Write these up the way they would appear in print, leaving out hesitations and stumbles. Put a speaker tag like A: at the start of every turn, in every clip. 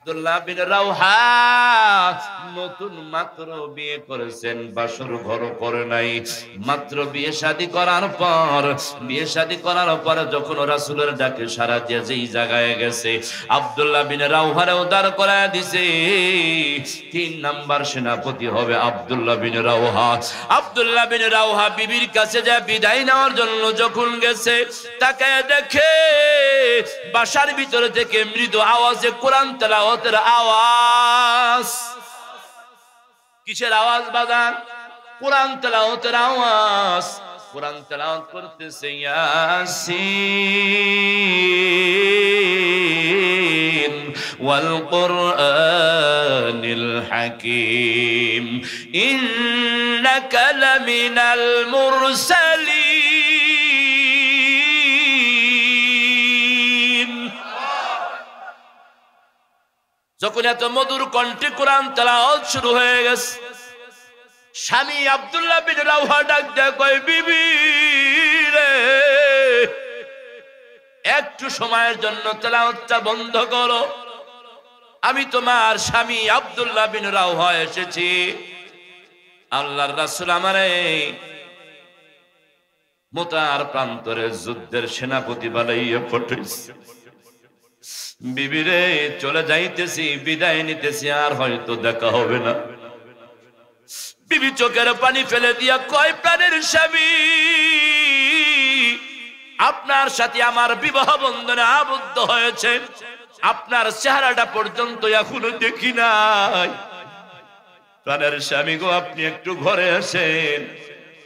A: আব্দুল্লাহ বিন রাওহা নতুন মাত্র বিয়ে করেছেন, বাসর ঘর করে নাই। মাত্র বিয়ে শাদী করার পর যখন রাসূলের ডাকে সাড়া দিয়ে যেই জায়গায় গেছে, আব্দুল্লাহ বিন রাওহারে উদ্ধার করে দিছে। 3 নাম্বার সেনাপতি হবে আব্দুল্লাহ বিন রাওহা। আব্দুল্লাহ বিন রাওহা বিবির কাছে যা বিদায় নেওয়ার জন্য যখন গেছে, তাকে দেখে বাসার ভিতরে থেকে মৃদু আওয়াজে কোরআন তেলাওয়াতের আওয়াজ। কিসের আওয়াজ বাজান? কোরআন তেলাওয়াতের আওয়াজ। কোরআন তেলাওয়াত করতেছে, ইয়াসিন ওয়াল কুরআনিল হাকীম ইন্নাকা লামিনাল মুরসালিন। যখন এত মধুর কণ্ঠে কোরআন তেলাওয়াত শুরু হয়ে গেছে, স্বামী আব্দুল্লাহ বিন রাওহা ডাক দেয়, কয় বিবি রে, একটু সময়ের জন্য তেলাওয়াতটা বন্ধ করো। আমি তোমার স্বামী আব্দুল্লাহ বিন রাওহা এসেছি। আল্লাহর রাসূল আমারে মুতার প্রান্তরে যুদ্ধের সেনাপতি বানাইয়া পাঠাইছে। বিবি রে, চলে যাইতেছি, বিদায় নিতেছি, আর হয়তো দেখা হবে না। বিবি চোখের পানি ফেলে দিয়া কয়, প্রাণের স্বামী, আপনার সাথে আমার বিবাহ বন্ধনে আবদ্ধ হয়েছে, আপনার চেহারাটা পর্যন্ত এখনো দেখি নাই। প্রাণের স্বামী গো, আপনি একটু ঘরে আসেন।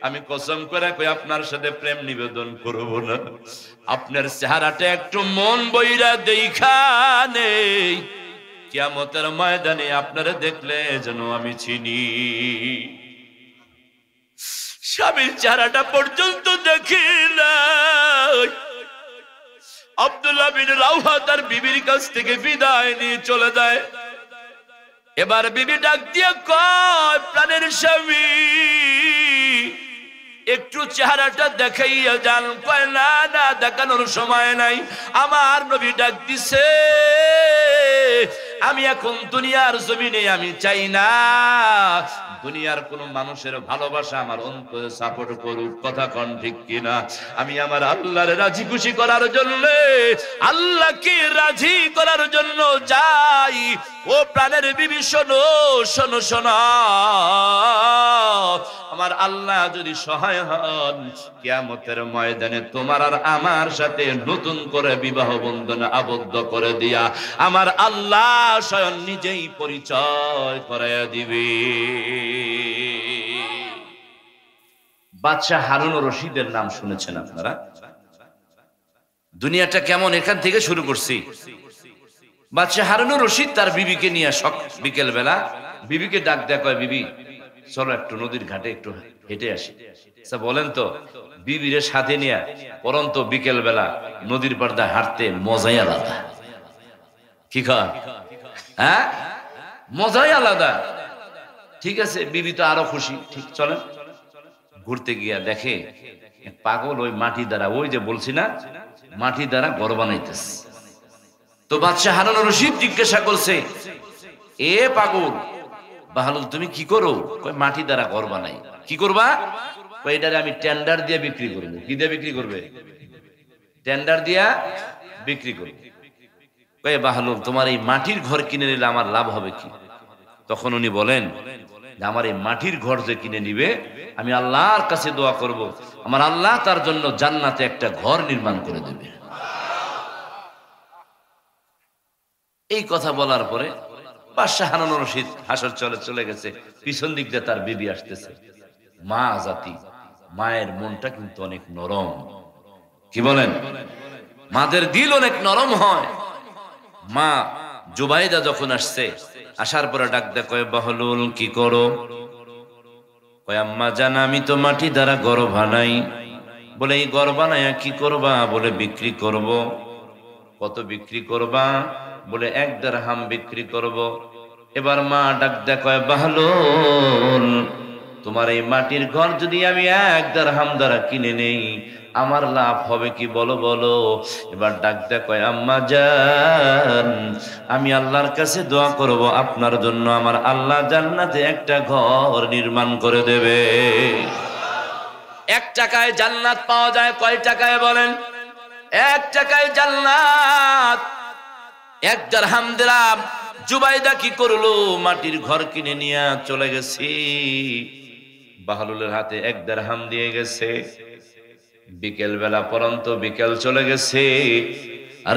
A: আমি কসম করে কই, আপনার সাথে প্রেম নিবেদন করব না। আপনার চেহারাটা একটু মন বইরা দেখা নেই, কিয়ামতের ময়দানে আপনারা দেখলে যেন আমি চিনি। স্বামীর চেহারাটা পর্যন্ত দেখি নাই। আব্দুল্লাহ বিন রাওহা তার বিবির কাছ থেকে বিদায় নিয়ে চলে যায়। এবার বিবি ডাক দিয়ে কয়, প্রাণের স্বামী, একটু চেহারাটা দেখাইয়া যান। কয়, না না, দেখানোর সময় নাই, আমার নবী ডাক দিছে। আমি এখন দুনিয়ার জমিনে আমি চাই না দুনিয়ার কোন মানুষের ভালোবাসা আমার অন্তরে সাপোর্ট করুক। কথা কোন ঠিক কিনা? আমি আমার আল্লাহর রাজি খুশি করার জন্য, আল্লাহকে রাজি করার জন্য যাই। ও প্রাণের বিবি, শোনো শোনো শোনো, আমার আল্লাহ যদি সহায় হন, কিয়ামতের ময়দানে তোমার আর আমার সাথে নতুন করে বিবাহ বন্ধনে আবদ্ধ করে দিয়া আমার আল্লাহ স্বয়ং নিজেই পরিচয় করাইয়া দিবে। বাদশাহ হারুন রশিদের নাম শুনেছেন আপনারা? দুনিয়াটা কেমন এখান থেকে শুরু করছি। বাদশাহ হারুন রশিদ তার বিবিকে নিয়ে বিকেল বেলা বিবিকে ডাক দেয়া, কয়, বিবি চলো একটু নদীর ঘাটে একটু হেঁটে আসি। বলেন তো, বিবিরে সাথে নিয়ে পরন্ত বিকেল বেলা নদীর পাড়ে হাঁটতে মজাই আলাদা। কি কয়? হ্যাঁ, মজাই আলাদা। ঠিক আছে, বিবি তো আরো খুশি। ঠিক, চলেন। ঘুরতে গিয়া দেখে পাগল ওই মাটি দ্বারা, ওই যে বলছি না, মাটি দ্বারা ঘর বানাইতেছে। তো বাদশাহ হারুন রশিদ জিজ্ঞাসা করছে, এ পাগল বাহালুল, তুমি কি করো? কয়, মাটি দ্বারা ঘর বানাই। কি করবা? কয়, এটারে আমি টেন্ডার দিয়ে বিক্রি করবো। কি দিয়ে বিক্রি করবে? টেন্ডার দিয়া বিক্রি করবে। কয়, বাহালুল, তোমার এই মাটির ঘর কিনে নিলে আমার লাভ হবে কি? তখন উনি বলেন, আমার এই মাটির ঘর যে কিনে নিবে, আমি আল্লাহর কাছে দোয়া করব, আমার আল্লাহ তার জন্য জান্নাতে একটা ঘর নির্মাণ করে দেবে। এই কথা বলার পরে বাদশাহ হারুন রশিদ হাসর চলে গেছে। পিছন দিক দিয়ে তার বিবি আসতেছে। মা জাতি, মায়ের মনটা কিন্তু অনেক নরম। কি বলেন? মাদের দিল অনেক নরম হয়। মা জুবাইদা যখন আসছে, আসার পরে ডাক দেয়, কয়, বাহলুল কি করো? কয়, আম্মা জান, আমি তো মাটি দ্বারা ঘর বানাই। বলে, এই ঘর বানাইয়া কি করবা? বলে, বিক্রি করব। কত বিক্রি করবা? বলে, 1 দিরহাম বিক্রি করব। এবার মা ডাক দেয়, কয়, বাহলুল তোমার এই মাটির ঘর যদি আমি 1 দিরহাম দ্বারা কিনে নেই, আমার লাভ হবে কি বলো বলো। এবার ডাক দেয়া কয়, আম্মা জান, আমি আল্লাহর কাছে দোয়া করব আপনার জন্য আমার আল্লাহ জান্নাতে একটা ঘর নির্মাণ করে দেবে। 1 টাকায় জান্নাত পাওয়া যায়, কয় টাকায় বলেন? 1 টাকায় জান্নাত। 1 দিরহাম দিলাম। জুবাইদা কি করলো? মাটির ঘর কিনে নিয়ে চলে গেছি। বাহলুলের হাতে 1 দিরহাম দিয়ে গেছে। বিকেল বেলা পর্যন্ত বিকেল চলে গেছে।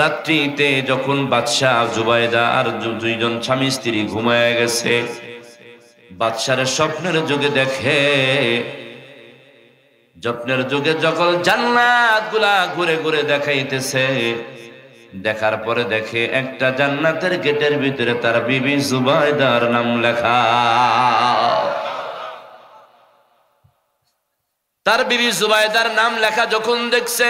A: রাত্রিতে যখন বাদশাহ জুবাইদা আর দুইজন স্বামী স্ত্রী ঘুমায় গেছে, বাদশার স্বপ্নের যুগে দেখে, স্বপ্নের যুগে যখন জান্নাত গুলা ঘুরে ঘুরে দেখাইতেছে, দেখার পরে দেখে একটা জান্নাতের গেটের ভিতরে তার বিবি জুবাইদার নাম লেখা। তার বিবি জুবাইদার নাম লেখা যখন দেখছে,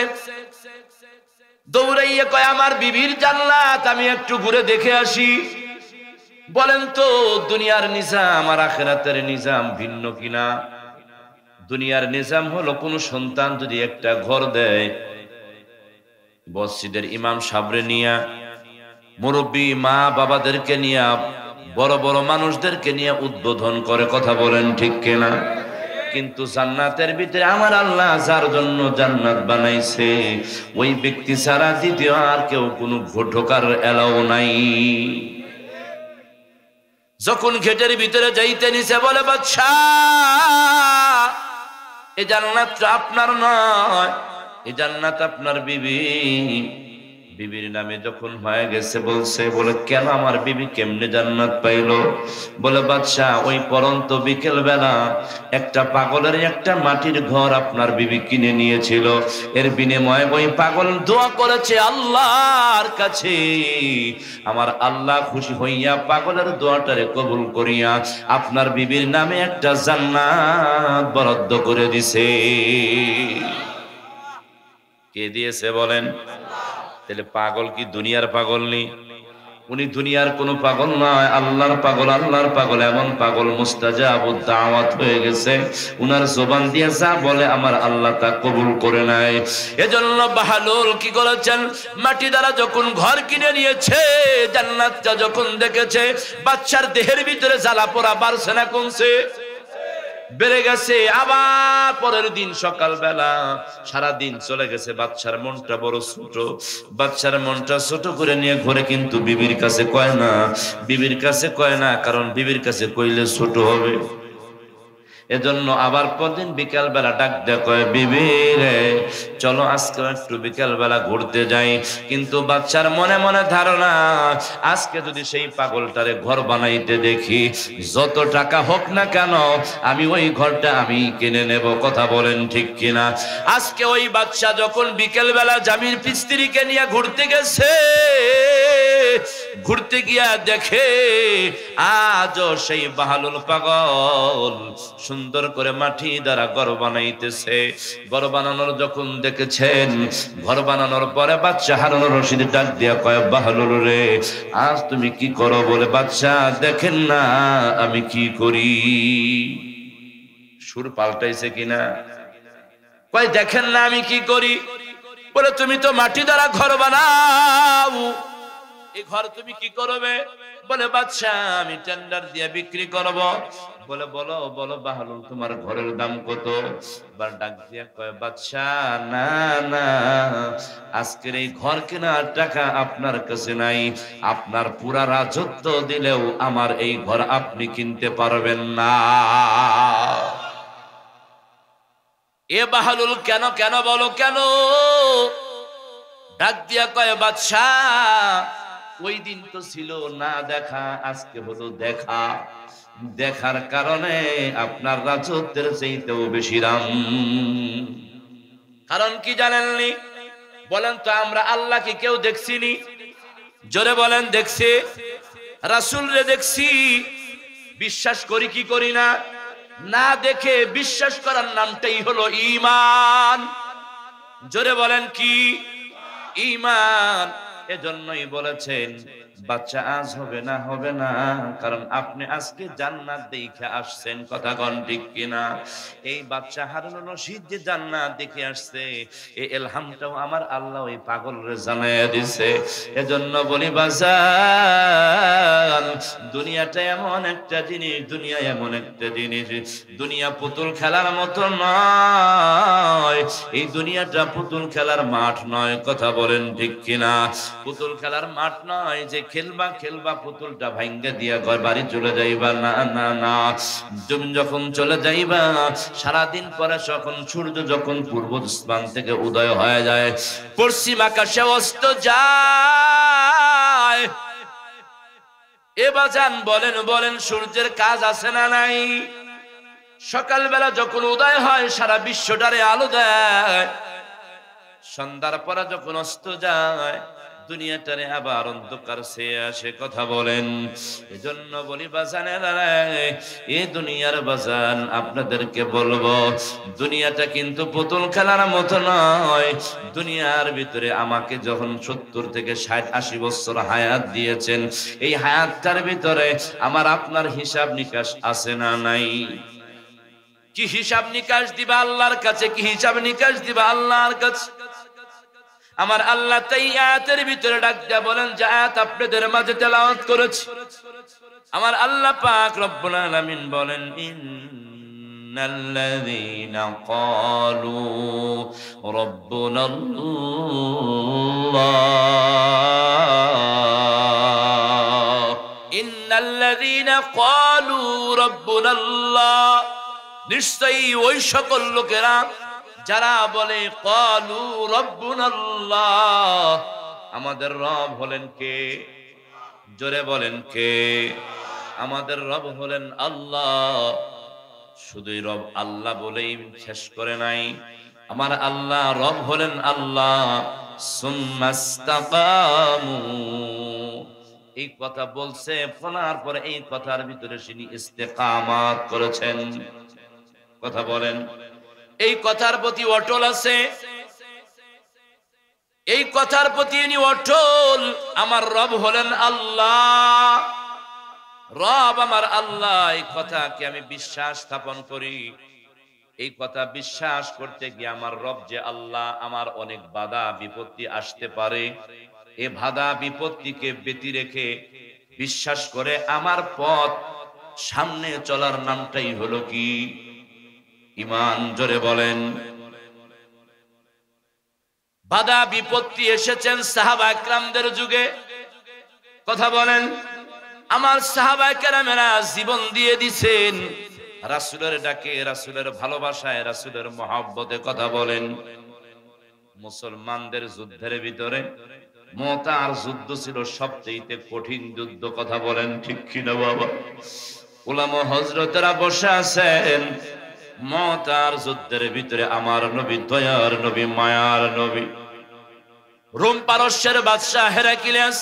A: দৌড়াইয়া কয়, আমার বিবির জান্নাত আমি একটু ঘুরে দেখে আসি। বলেন তো দুনিয়ার নিজাম আর আখিরাতের নিজাম ভিন্ন কিনা? দুনিয়ার নিজাম হলো কোন সন্তান যদি একটা ঘর দেয়, মসজিদের ইমাম সাহেবরে নিয়া, মুরব্বী মা বাবাদেরকে নিয়া, বড় বড় মানুষদেরকে নিয়ে উদ্বোধন করে, কথা বলেন ঠিক কিনা? কিন্তু জান্নাতের ভিতরে আমার আল্লাহ যার জন্য জান্নাত বানাইছে, ওই ব্যক্তি ছাড়া দ্বিতীয় আর কেউ কোনো ঢোকার এলাও নাই। যখন গেটের ভিতরে যাইতে নিছে, বলে, বাদশাহ এই জান্নাতটা আপনার নয়, এই জান্নাত আপনার বিবি। বিবির নামে যখন হয়ে গেছে বলছে, বলে, কেন আমার বিবি কেমনে জান্নাত পাইলো? বলে, বাদশাহ ওই পরন্ত বিকেল বেলা একটা পাগলের একটা মাটির ঘর আপনার বিবি কিনে নিয়েছিল, এর বিনিময়ে ওই পাগল দোয়া করেছে আল্লাহর কাছে, আমার আল্লাহ খুশি হইয়া পাগলের দোয়াটারে কবুল করিয়া আপনার বিবির নামে একটা জান্নাত বরাদ্দ করে দিছে। কে দিয়েছে বলেন? তাহলে পাগল কি দুনিয়ার পাগল নেই? উনি দুনিয়ার কোন পাগল নয়, আল্লাহর পাগল। আল্লাহর পাগল এমন পাগল মুস্তাজাবুদ দাওয়াত হয়ে গেছে, উনার জবান দিয়ে যা বলে আমার আল্লাহ তা কবুল করে নেয়। এজন্য বাহলুল কি করেছেন? মাটি দ্বারা যখন ঘর কিনে নিয়েছে, জান্নাতটা যখন দেখেছে, বাদশার দেহের ভিতরে জ্বালা পোড়া বাড়ছে না কমছে? বেড়ে গেছে। আবার পরের দিন সকাল বেলা সারা দিন চলে গেছে, বাদশার মনটা বড় ছোট। বাদশার মনটা ছোট করে নিয়ে ঘরে কিন্তু বিবির কাছে কয় না, বিবির কাছে কয় না, কারণ বিবির কাছে কইলে ছোট হবে। এজন্য আবার পরদিন বিকাল বেলা ডাক দেয়া কয়, বিবি রে চলো আজকে একটু বিকাল বেলা ঘুরতে যাই। কিন্তু বাচ্চার মনে মনে ধারণা, আজকে যদি সেই পাগলটারে ঘর বানাইতে দেখি, যত টাকা হোক না কেন আমি ওই ঘরটা আমি কিনে নেব, কথা বলেন ঠিক কিনা? আজকে ওই বাচ্চা যখন বিকেল বেলা জামির স্ত্রীকে নিয়ে ঘুরতে গেছে, ঘুরতে গিয়া দেখে আজও সেই বাহলুল পাগল সুন্দর করে মাটি দ্বারা ঘর বানাইতেছে। ঘর বানানোর যখন দেখেছেন, ঘর বানানোর পরে বাচ্চা হারুন রশিদ ডাক দিয়া কয়, বাহলুল রে আজ তুমি কি করো? বলে, বাচ্চা দেখেন না আমি কি করি। সুর পাল্টাইছে কিনা? কয় দেখেন না আমি কি করি। বলে, তুমি তো মাটি দ্বারা ঘর বানাও, এই ঘর তুমি কি করবে? বলে, বাদশা আমি টেন্ডার দিয়ে বিক্রি করব। বলে, বলো বলো বাহলুল তোমার ঘরের দাম কত? বার ডাক দিয়া কয়, বাদশা না না, আজকের এই ঘর কেনার টাকা আপনার কাছে নাই, আপনার পুরা রাজত্ব দিলেও আমার এই ঘর আপনি কিনতে পারবেন না। এ বাহলুল কেন কেন বলো কেন? ডাক দিয়া কয়, বাদশা ওই দিন তো ছিল না দেখা, আজকে হলো দেখা, দেখার কারণে আপনার রাজত্বের চাইতেও বেশি দাম। কারণ কি জানেননি? বলেন তো, আমরা আল্লাহকে কেউ দেখছিনি? জোরে বলেন, দেখছি? রাসূল রে দেখছি, বিশ্বাস করি কি করি না? না দেখে বিশ্বাস করার নামটাই হলো ঈমান। জোরে বলেন কি? ঈমান। এজন্যই বলেছেন বাচ্চা আজ হবে না, হবে না, কারণ আপনি আজকে জান্নাত দেখে আসছেন, কথা কোন ঠিক কিনা? এই বাচ্চা হারুনুর রশিদ যে জান্নাত দেখে আসছে, এই ইলহামটাও আমার আল্লাহ ওই পাগলরে জানাইয়া দিছে। এজন্য বলি বাজার, দুনিয়াটা এমন একটা জিনিস, দুনিয়া এমন একটা জিনিস, দুনিয়া পুতুল খেলার মতো নয়। এই দুনিয়াটা পুতুল খেলার মাঠ নয়, কথা বলেন ঠিক কিনা? পুতুল খেলার মাঠ নয় যে খেলবা খেলবা পুতুলটা ভাঙ্গা দিয়া ঘর বাড়ি চলে যাইবা, না না না। তুমি যখন চলে যাইবা, সারাদিন পরে যখন সূর্য যখন পূর্ব আসমান থেকে উদয় হয়ে যায়, পশ্চিম আকাশে অস্ত যায়, এবার যান বলেন বলেন সূর্যের কাজ আছে না নাই? সকালবেলা যখন উদয় হয় সারা বিশ্বটারে আলো দেয়, সন্ধ্যার পরে যখন অস্ত যায় দুনিয়াটারে আবার অন্ধকার ছেয়ে আসে, কথা বলেন। এজন্য বলি বাজানেরা, এই দুনিয়ার বাজান আপনাদেরকে বলবো, দুনিয়াটা কিন্তু পুতুল খেলার মতো নয়। দুনিয়ার ভিতরে আমাকে যখন 70 থেকে 60-80 বছর হায়াত দিয়েছেন, এই হায়াতটার ভিতরে আমার আপনার হিসাব নিকাশ আছে না নাই? কি হিসাব নিকাশ দিবা আল্লাহর কাছে? কি হিসাব নিকাশ দিবা আল্লাহর কাছে? আমার আল্লাহ তাই আয়াতের ভিতরে ডাক দিয়া বলেন, যে আয়াত আপনাদের মাঝে তেলাওয়াত করেছি, আমার আল্লাহ পাক রব্বুল আলামিন বলেন, ইন্নাল্লাযীনা ক্বালু রাব্বুনাল্লাহ, ইন্নাল্লাযীনা ক্বালু রাব্বুনাল্লাহ, নিশ্চয়ই ওই সকল লোকেরা যারা বলে ক্বালু রাব্বুনাল্লাহ, আমাদের রব হলেন কে? জোরে বলেন কে? আমাদের রব হলেন আল্লাহ। শুধুই রব আল্লাহ বলেই শেষ করে নাই, আমার আল্লাহ রব হলেন আল্লাহ। সুম্মাস্তাকামু, এই কথা বলছে, বলার পরে এই কথার ভিতরে তিনি ইস্তেকামাত করেছেন, কথা বলেন। এই কথার প্রতি অটল আছে, এই কথার প্রতি ইনি অটল। আমার রব হলেন আল্লাহ, রব আমার আল্লাহ। এই কথাকে আমি বিশ্বাস স্থাপন করি। এই কথা বিশ্বাস করতে গিয়ে আমার রব যে আল্লাহ, আমার অনেক বাধা বিপত্তি আসতে পারে, এ বাধা বিপত্তিকে ব্যতি রেখে বিশ্বাস করে আমার পথ সামনে চলার নামটাই হলো কি? ঈমান। জোরে বলেন। বাধা বিপত্তি এসেছেন সাহাবা একরামদের যুগে, কথা বলেন। আমার সাহাবা একরামেরা জীবন দিয়ে দিছেন রাসূলের ডাকে, রাসূলের ভালোবাসায়, রাসূলের মহব্বতে, কথা বলেন। মুসলমানদের যুদ্ধের ভিতরে মুতার যুদ্ধ ছিল সবচেয়ে কঠিন যুদ্ধ, কথা বলেন ঠিক কিনা বাবা? উলামা হযরতেরা বসে আছেন, মুতার যুদ্ধের ভিতরে আমার নবী, দয়ার নবী, মায়ার নবী, রোম পারস্যের বাদশা হেরাক্লিয়াস,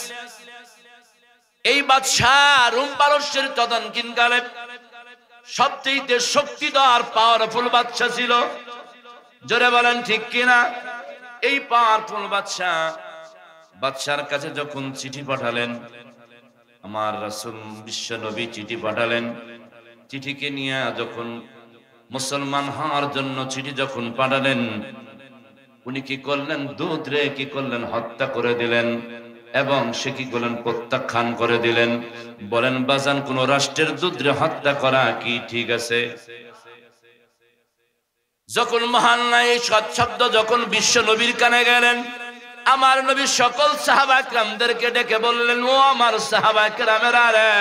A: এই বাদশা রোম পারস্যের তদানীন্তনকালে সবচেয়ে শক্তিধর পাওয়ারফুল বাদশা ছিল। জোরে বলেন ঠিক কিনা? এই পাওয়ারফুল বাদশার কাছে যখন চিঠি পাঠালেন, আমার রাসূল বিশ্ব নবী চিঠি পাঠালেন, চিঠিকে নিয়ে যখন মুসলমান হওয়ার জন্য চিঠি যখন পাঠালেন, উনি কি করলেন? দুধরে কি করলেন? হত্যা করে দিলেন, এবং সে কি করলেন? প্রত্যাখ্যান করে দিলেন। বলেন বাজান, কোন রাষ্ট্রের দুধরে হত্যা করা কি ঠিক আছে? যখন মহান নাই শব্দ যখন বিশ্ব নবীর কানে গেলেন, আমার নবী সকল সাহাবা একরামদেরকে ডেকে বললেন, ও আমার সাহাবা একরামেরা রে,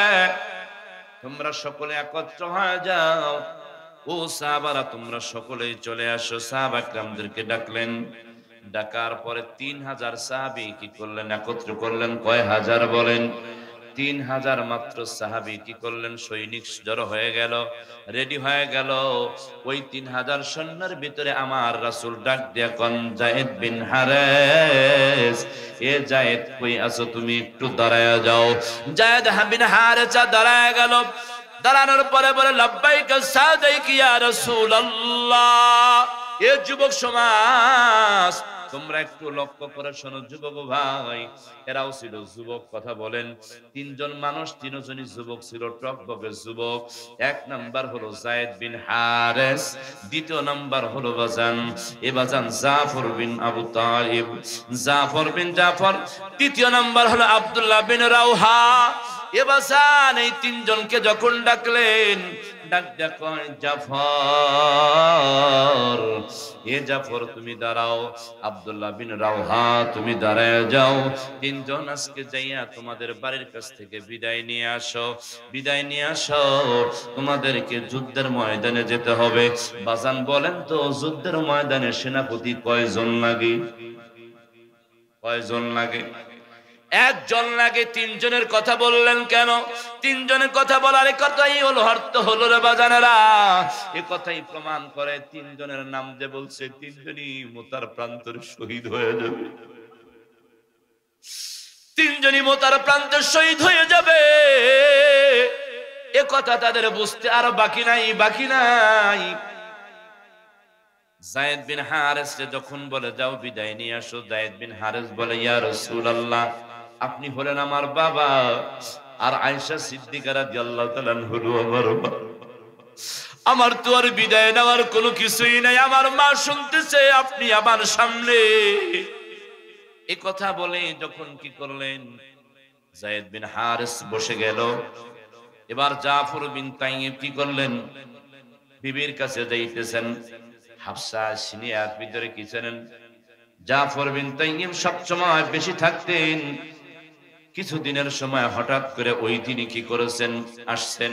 A: তোমরা সকলে একত্র হয়ে যাও। ও সাহাবারা, তোমরা সকলেই চলে আসো। সাহাবা একরামদেরকে ডাকলেন, ডাকার পরে 3000 সাহাবী কি করলেন? একত্র করলেন। কয় হাজার? বলেন। 3000 মাত্র সাহাবী কি করলেন? সৈনিক জড়ো হয়ে গেল, রেডি হয়ে গেল। ওই 3000 সৈন্যের ভিতরে আমার রাসূল ডাক দিয়া কোন, যায়েদ বিন হারেস, এ যায়েদ কই আছো তুমি? একটু দাঁড়ায়া যাও। যায়েদ বিন হারেসা দাঁড়ায়া গেল। দাঁড়ানোর পরে বলে, লাব্বাইকা সাদাইক ইয়া রাসূলুল্লাহ। এ যুবক সমাজ, তোমরা একটু লক্ষ্য করে শোনো যুবক ভাই, এরাও ছিল যুবক। কথা বলেন, তিনজন মানুষ, তিনজনই যুবক ছিল, টকবকে যুবক। এক নাম্বার হলো যায়েদ বিন হারেস, দ্বিতীয় নাম্বার হলো বাজান জাফর বিন আবু তালিব, জাফর বিন জাফর, তৃতীয় নাম্বার হলো আব্দুল্লাহ বিন রাওহা। বাজান এই তিনজনকে যখন ডাকলেন, ডাক দেখো জাফর, জাফর তুমি দাঁড়াও, আব্দুল্লাহ বিন রাওহা তুমি দাঁড়ায় যাও, তিনজন আজকে যাইয়া তোমাদের বাড়ির কাছ থেকে বিদায় নিয়ে আসো, বিদায় নিয়ে আসো, তোমাদেরকে যুদ্ধের ময়দানে যেতে হবে। বাজান বলেন তো, যুদ্ধের ময়দানে সেনাপতি কয়জন লাগে? কয়জন লাগে? একজন লাগে। তিনজনের কথা বললেন কেন? তিনজনের কথা বলার কথাই হলো অর্থ হলো রে বাজানেরা, এ কথাই প্রমাণ করে তিনজনের নাম যে বলছে, তিনজনই মোতার প্রান্তরে শহীদ হয়ে যাবে, তিনজনই মোতার প্রান্তে শহীদ হয়ে যাবে। এ কথা তাদের বুঝতে আর বাকি নাই, বাকি নাই। যায়েদ বিন হারেস যখন বলে যাও বিদায় নিয়ে আসো, যায়েদ বিন হারেস বলে ইয়া রাসূলুল্লাহ, আপনি হলেন আমার বাবা, আর আয়েশা সিদ্দিকা রাদিয়াল্লাহু তাআলা হলো আমার মা, আমার তো আর বিদায় নেওয়ার কোনো কিছুই নাই, আমার মা শুনতেছে আপনি আমার সামনে। এই কথা বলে যখন কি করলেন, যায়েদ বিন হারেস বসে গেল। এবার জাফর বিন তাইয়্যিব কি করলেন? বিবির কাছে যাইতেছেন। হাফসা সিনিয়র ভিতরে কি জানেন? জাফর বিন তাইয়্যিব সবসময় বেশি থাকতেন। কিছুদিনের সময় হঠাৎ করে ওই দিনই কি করেছেন? আসছেন।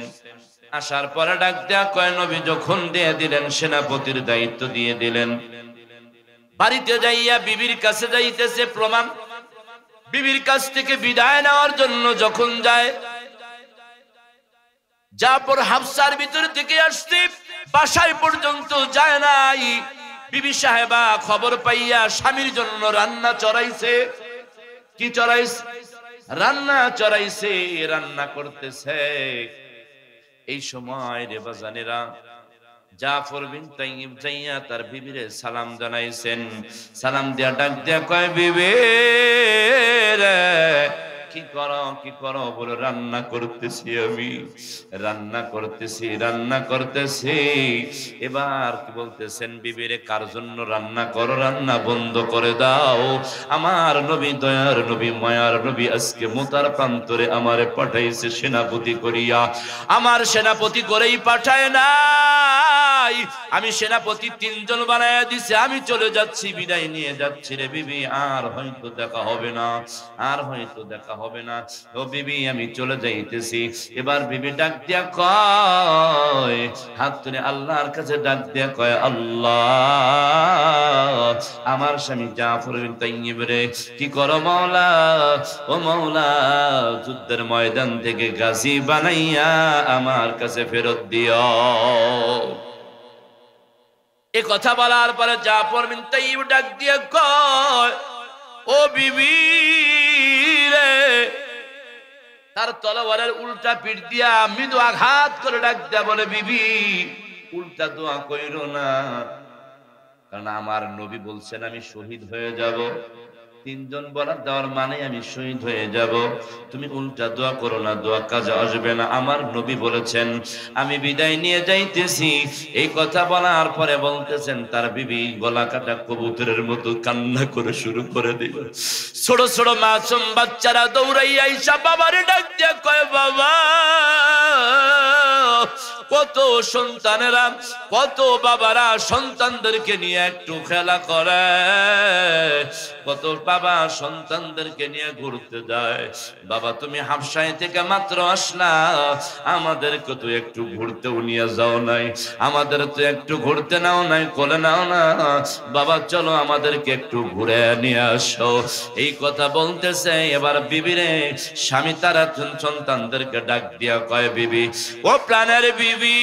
A: আসার পরে ডাক দেয়া কয়, নবী যখন দিয়ে দিলেন, সেনাপতির দায়িত্ব দিয়ে দিলেন, বাড়িতে যাইয়া বিবির কাছে যাইতেছে। প্রমাণ, বিবির কাছ থেকে বিদায় নেওয়ার জন্য যখন যায়, জাফর হাফসার ভিতর থেকে আসছে, বাসায় পর্যন্ত যায় নাই। বিবি সাহেবা খবর পাইয়া স্বামীর জন্য রান্না চড়াইছে। কি চড়াইছে? রান্না চড়াইছে, রান্না করতেছে। এই সময় রে বাজানেরা, জাফর বিন তাইয়্যিব যাইয়া তার বিবিরে সালাম জানাইছেন। সালাম দিয়া ডাক দিয়া কয়, বিবি রে কি করো, কি করো? বলে রান্না করতেছি, আমি রান্না করতেছি, রান্না করতেছি। এবার কি বলতেছেন? বিবিরে কার জন্য রান্না করো? রান্না বন্ধ করে দাও, আমার নবী, দয়ার নবী, মায়ার নবী আজকে মোতার প্রান্তরে আমারে পাঠাইছে সেনাপতি করিয়া। আমার সেনাপতি করেই পাঠায় নাই, আমি সেনাপতি তিনজন বানায় দিছে। আমি চলে যাচ্ছি, বিদায় নিয়ে যাচ্ছি রে বিবি, আর হয়তো দেখা হবে না, আর হয়তো দেখা হবে না। ও বিবি, আমি চলে যাইতেছি। এবার বিবি ডাক দিয়া কয়, হাত তুলে আল্লাহর কাছে ডাক দিয়া কয়, আল্লাহ, আমার স্বামী জাফর বিন তাইয়্যিব রে কি করো মাওলা? ও মাওলা, যুদ্ধের ময়দান থেকে গাজী বানাইয়া আমার কাছে ফেরত দিও। এ কথা বলার পরে জাফর বিন তাইয়্যিব ডাক দিয়া কয়, ও বিবি রে, তার তলোয়ারের উল্টা পিঠ দিয়া মৃদু আঘাত করে ডাক দিয়া বলে, বিবি উল্টা দোয়া কইরো না, কারণ আমার নবী বলছেন আমি শহীদ হয়ে যাব। তিনজন বরাদ দেওয়ার মানে আমি শহীদ হয়ে যাব। তুমি উল্টা দোয়া করো না, দোয়া কাজে আসবে না। আমার নবী বলেছেন আমি বিদায় নিয়ে যাইতেছি। এই কথা বলার পরে বলতেছেন তার বিবি গলা কাটা কবুতরের মতো কান্না করে শুরু করে দিল। ছোট ছোট মাসুম বাচ্চারা দৌড়াইয়া আইসা বাবারে ডাক দিয়ে কয়, বাবা, কত সন্তানেরা, কত বাবারা সন্তানদেরকে নিয়ে একটু খেলা করে, কত বাবা সন্তানদেরকে নিয়ে ঘুরতে যায়। বাবা, তুমি হাফসায় থেকে মাত্র আসলা, আমাদেরকে তো একটু ঘুরতেও নিয়ে যাও নাই, আমাদের তো একটু ঘুরতে নাও নাই, কোলে নাও না। বাবা চলো আমাদেরকে একটু ঘুরে নিয়ে আসো। এই কথা বলতেছে। এবার বিবিরে স্বামী তারা সন্তানদেরকে ডাক দিয়া কয়, বিবি, ও প্রাণের বিবি,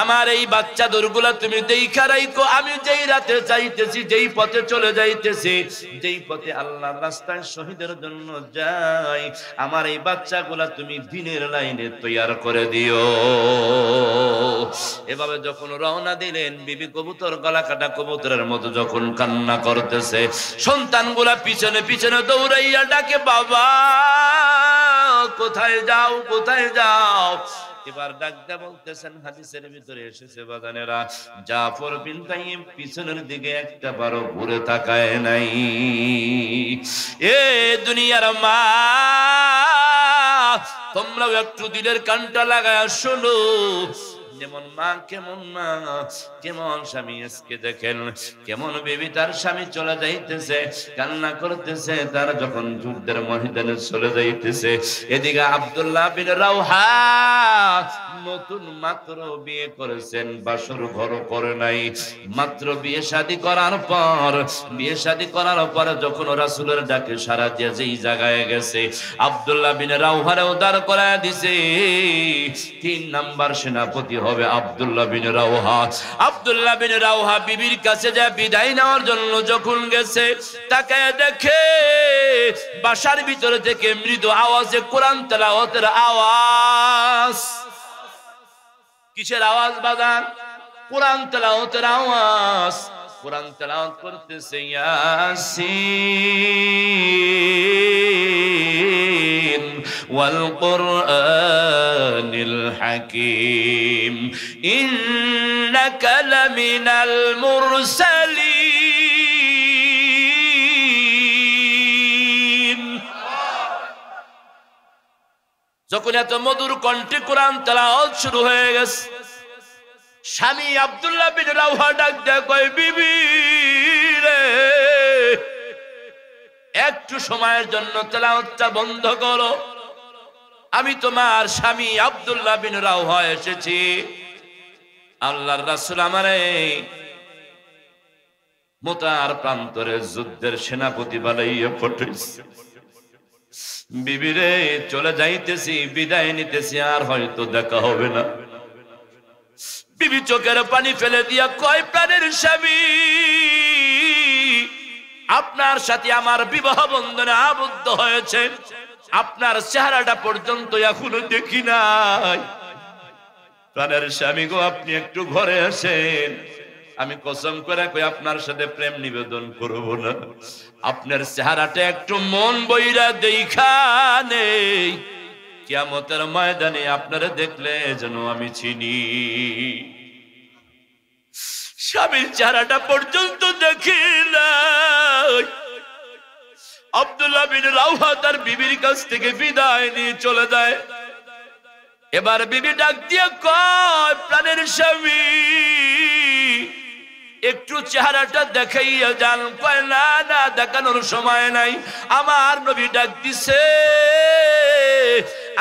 A: আমার এই বাচ্চা দরগুলা তুমি দেখা রাখো, আমি যেই রাতে চাইতেছি, যেই পথে চলে যাইতেছি, যেই পথে আল্লাহর রাস্তায় শহীদের জন্য যাই, আমার এই বাচ্চাগুলা তুমি দিনের লাইনে তৈয়ার করে দিও। এভাবে যখন রওনা দিলেন, বিবি কবুতর গলা কাটা কবুতরের মতো যখন কান্না করতেছে, সন্তানগুলা পিছনে পিছনে দৌড়াইয়া ডাকে, বাবা কোথায় যাও, কোথায় যাও? এবার ডাকতে বলতেছেন, হাদিসের ভিতরে এসেছে বাগানেরা, জাফর বিন তাইম পিছনের দিকে একটা বারো ঘুরে তাকায় নাই। এ দুনিয়ার মা, তোমরাও একটু দিলের কানটা লাগায় শোনো, যেমন মা কেমন মা, কেমন স্বামী আজকে দেখেন, কেমন বেবি তার স্বামী চলে যাইতেছে, কান্না করতেছে, তার যখন যুদ্ধের ময়দানে চলে যাইতেছে। এদিকে আব্দুল্লাহ বিন রাওহা নতুন মাত্র বিয়ে করেছেন, বাসর ঘর করে নাই, মাত্র বিয়ে শাদী করার পর যখন রাসূলের ডাকে সাড়া দিয়ে যেই জায়গায় গেছে, আব্দুল্লাহ বিন রাওহারে উদ্ধার করে দিছে। 3 নাম্বার সেনাপতি হবে আব্দুল্লাহ বিন রাওহা। আব্দুল্লাহ বিন রাওহা বিবির কাছে যা বিদায় নেওয়ার জন্য যখন গেছে, তাকায় দেখে বাসার ভিতরে থেকে মৃদু আওয়াজে কোরআন তেলাওয়াতের আওয়াজ। কিসের আওয়াজ বাজান? কোরআন তেলাওয়াতের আওয়াজ। কোরআন তেলাওয়াত করতেছে, ইয়াসিন ওয়াল কুরআনিল হাকীম ইন্নাকা লামিনাল মুরসালিন। যখন এত মধুর কণ্ঠে কোরআন তেলাওয়াত শুরু হয়ে গেছে, স্বামী আব্দুল্লাহ বিন রাওহা ডাক দেয়, কয় বিবি রে, একটু সময়ের জন্য তেলাওয়াতটা বন্ধ করো, আমি তোমার স্বামী আব্দুল্লাহ বিন রাওহা এসেছি। আল্লাহর রাসূল আমারে মুতার প্রান্তরে যুদ্ধের সেনাপতি বানাইয়া পাঠাইছে। বিবি রে, চলে যাইতেছি, বিদায় নিতেছি, আর হয়তো দেখা হবে না। বিবি চোখের পানি ফেলে দিয়া কয়, প্রাণের স্বামী, আপনার সাথে আমার বিবাহ বন্ধনে আবদ্ধ হয়েছে, আপনার চেহারাটা পর্যন্ত এখনো দেখি নাই। প্রাণের স্বামী গো, আপনি একটু ঘরে আসেন, আমি কসম করে কই আপনার সাথে প্রেম নিবেদন করব না। আপনার চেহারাটা একটু মন বইরা দেখা নেই, কিয়ামতের ময়দানে আপনারে দেখলে যেন আমি চিনি। স্বামীর চেহারাটা পর্যন্ত দেখি নাই। আব্দুল্লাহ বিন রাওহা তার বিবির কাছ থেকে বিদায় নিয়ে চলে যায়। এবার বিবি ডাক দিয়ে কয়, প্রাণের স্বামী, একটু চেহারাটা দেখাইয়া যান। কয়, না না, দেখানোর সময় নাই, আমার নবী ডাক দিছে,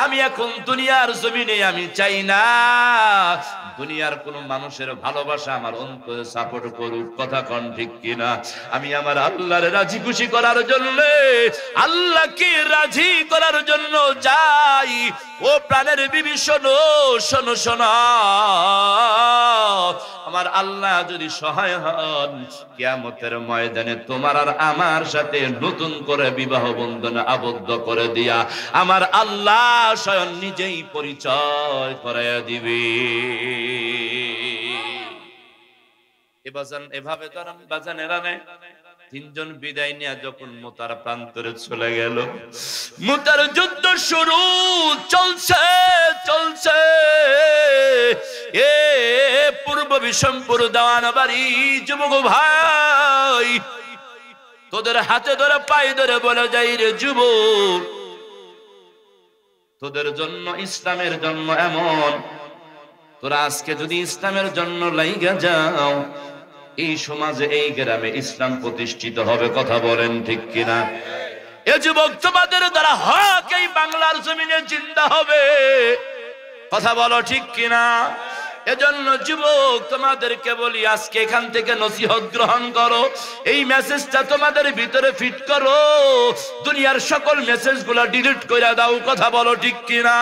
A: আমি এখন দুনিয়ার জমিনে আমি চাই না দুনিয়ার কোন মানুষের ভালোবাসা আমার অন্তরে সাপোর্ট করুক। কথা কোন ঠিক কিনা? আমি আমার আল্লাহরে রাজি খুশি করার জন্য, আল্লাহকে রাজি করার জন্য যাই। ও প্রাণের বিবি, শোনো শোনো শোনো, আমার আল্লাহ যদি সহায় হন, কিয়ামতের ময়দানে তোমার আর আমার সাথে নতুন করে বিবাহ বন্ধনে আবদ্ধ করে দিয়া আমার আল্লাহ স্বয়ং নিজেই পরিচয় করাইয়া দিবে। এভাবে বাজানেরা নেয়। 3 জন বিদায় নিয়ে যখন মুতার প্রান্তরে চলে গেল, মুতার যুদ্ধ শুরু চলছে চলছে। এ পূর্ব বিশমপুর দেওয়ান বাড়ি যুবক ভাই, তোদের হাতে ধরে পায়ে ধরে বলে যাই রে যুবক, তোদের জন্য ইসলামের জন্য এমন, তোরা আজকে যদি ইসলামের জন্য লাইগা যাও, এই সমাজে এই গ্রামে ইসলাম প্রতিষ্ঠিত হবে। কথা বলেন ঠিক কিনা? এ যুবক, তোমাদের দ্বারা হক এই বাংলার জমিনে জিন্দা হবে। কথা বলো ঠিক কিনা? এজন্য যুবক তোমাদেরকে বলি, আজকে এখান থেকে নসিহত গ্রহণ করো, এই মেসেজটা তোমাদের ভিতরে ফিট করো, দুনিয়ার সকল মেসেজগুলো ডিলিট করে দাও। কথা বলো ঠিক কিনা?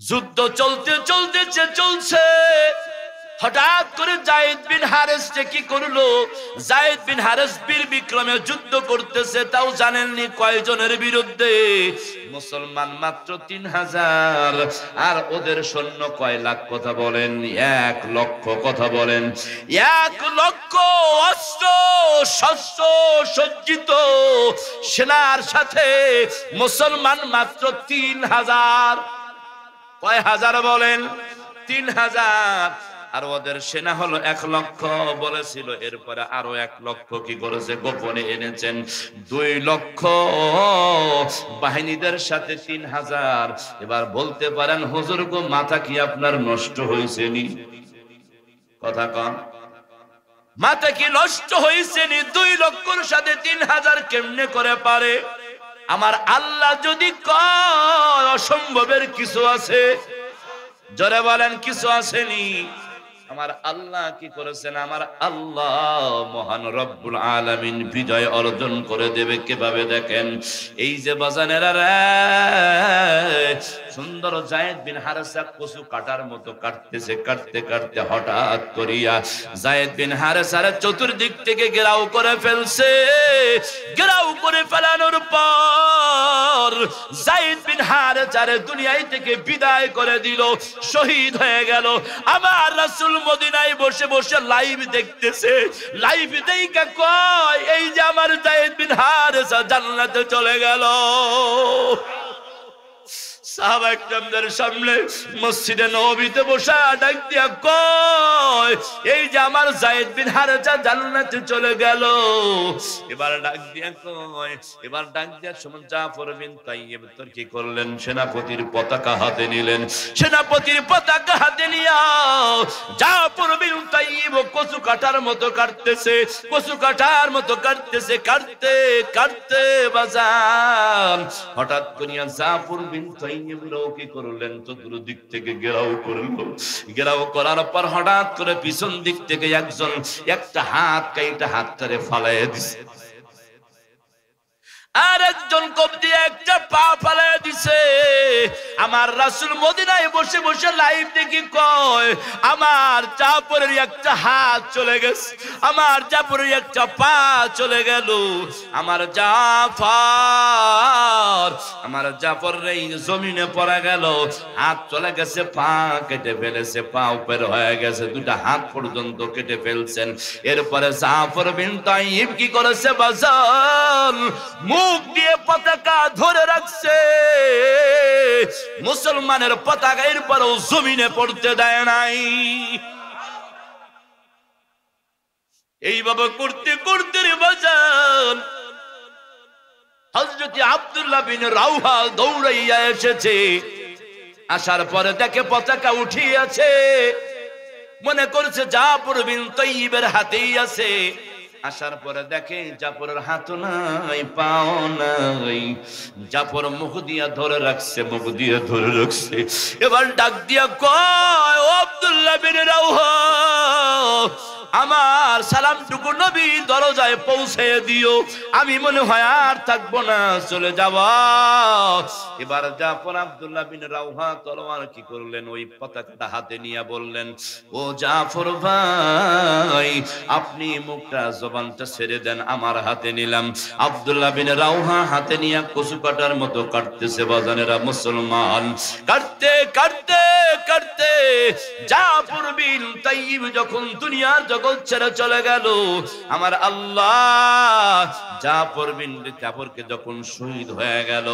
A: যুদ্ধ চলতে চলতেছে চলছে, হঠাৎ করে যায়েদ বিন হারেস কি করলো? যায়েদ বিন হারেস বীর বিক্রমে যুদ্ধ করতেছে, তাও জানেননি কয়জনের বিরুদ্ধে? মুসলমান মাত্র 3000, আর ওদের সৈন্য কয় লাখ? কথা বলেন। 1 লক্ষ। কথা বলেন। 1 লক্ষ অস্ত্র শস্ত্র সজ্জিত সেনার সাথে মুসলমান মাত্র 3000। কয় হাজার বলেন? 3000। আর ওদের সেনা হলো 1 লক্ষ বলেছিল। এরপরে আরো 1 লক্ষ কি করেছে? গোপনে এনেছেন। 2 লক্ষ বাহিনীদের সাথে 3000। এবার বলতে পারেন হুজুর গো, মাথা কি আপনার নষ্ট হয়েছে নি? কথা কন, মাথা কি নষ্ট হয়েছে নি? 2 লক্ষর সাথে 3000 কেমনে করে পারে? আমার আল্লাহ যদি কয় অসম্ভবের কিছু আছে? জোরে বলেন, কিছু আসেনি? আমার আল্লাহ কি করেছেন? আমার আল্লাহ মহান রব্বুল আলামিন বিজয় অর্জন করে দেবে। কিভাবে? দেখেন, এই যে বাজানেরা রে, সুন্দর যায়েদ বিন হারেসা কচু কাটার মতো কাটতেছে, কাটতে কাটতে হঠাৎ করিয়া যায়েদ বিন হারেসার চতুর্দিক থেকে ঘেরাও করে ফেলছে। ঘেরাও করে ফেলানোর পর যায়েদ বিন হারেসার দুনিয়ায় থেকে বিদায় করে দিল, শহীদ হয়ে গেল। আমার রাসূল মদিনায় বসে বসে লাইভ দেখতেছে। লাইভ দেখে কয়, এই যে আমার যায়েদ বিন হারেসা জান্নাতে চলে গেল। সাহাবা ইকরামদের সামনে মসজিদে নববীতে বসা ডাক দিয়া কয়, এই যে আমার যায়েদ বিন হারেসা জান্নাতে চলে গেল। এবার ডাক দিয়া কয়, এবার ডাক দিয়া সমন জাফর বিন তাইয়্যিব তোর কি করলেন? সেনাপতির পতাকা হাতে নিলেন। সেনাপতির পতাকা হাতে নিয়া জাফর বিন তাইয়্যিব কচু কাটার মতো কাটতেছে, কচু কাটার মতো কাটতেছে। কাটতে কাটতে বাজান হঠাৎ করিয়া জাফর বিন তাইয়্যিব কি করলেন? চতুর্দিক থেকে ঘেরাও করলো। ঘেরাও করার পর হঠাৎ করে পিছন দিক থেকে একজন একটা হাত কাইটা হাতটারে ফালাইয়া দিছে, আর একজন কোপ দিয়ে একটা পা ফালাইয়া দিছে। আমার রাসূল মদিনায় বসে বসে লাইভ দেখি কয়, আমার জাফরের একটা হাত চলে গেছে, আমার জাফরের একটা পা চলে গেল। আমার জাফর এই জমিনে পড়ে গেল, হাত চলে গেছে, পা কেটে ফেলেছে, পা উপর হয়ে গেছে, 2টা হাত পর্যন্ত কেটে ফেলছেন। এরপরে জাফর বিন তাইয়্যিব কি করেছে? বাজান মুখ দিয়ে পতাকা ধরে রাখছে, মুসলমানের পতাকা এরপরও জমিনে পড়তে দেয় নাই। এইভাবে করতে করতে রে বাজান হযরত আব্দুল্লাহ বিন রাওহা দৌড়াইয়া এসেছে। আসার পরে দেখে পতাকা উঠিয়াছে, মনে করছে জাফর বিন তাইয়্যিবের হাতেই আছে। আসার পরে দেখে জাফরের হাত নাই, পাও নাই। জাফর মুখ দিয়া ধরে রাখছে, মুখ দিয়ে ধরে রাখছে। এবার ডাক দিয়া কয়, ও আব্দুল্লাহ বিন রাওহা, আমার সালামটুকু নবী দরজায় পৌঁছে দিও, আমি মনে হয় আর থাকবো না, চলে যাব। এবার জাফর আব্দুল্লাহ বিন রাওহা তলোয়ার কি করলেন? ওই পতাকাটা হাতে নিয়ে বললেন, ও জাফর ভাই, আপনি মুখটা জবানটা ছেড়ে দেন, আমার হাতে নিলাম। আব্দুল্লাহ বিন রাওহা হাতে নিয়ে কচু কাটার মতো কাটতেছে। বাজানেরা মুসলমান, কাটতে কাটতে কাটতে জাফর বিন তাইয়্যিব যখন দুনিয়ার জগৎ ছেড়ে চলে গেল, আমার আল্লাহ জাফরকে যখন শহীদ হয়ে গেল,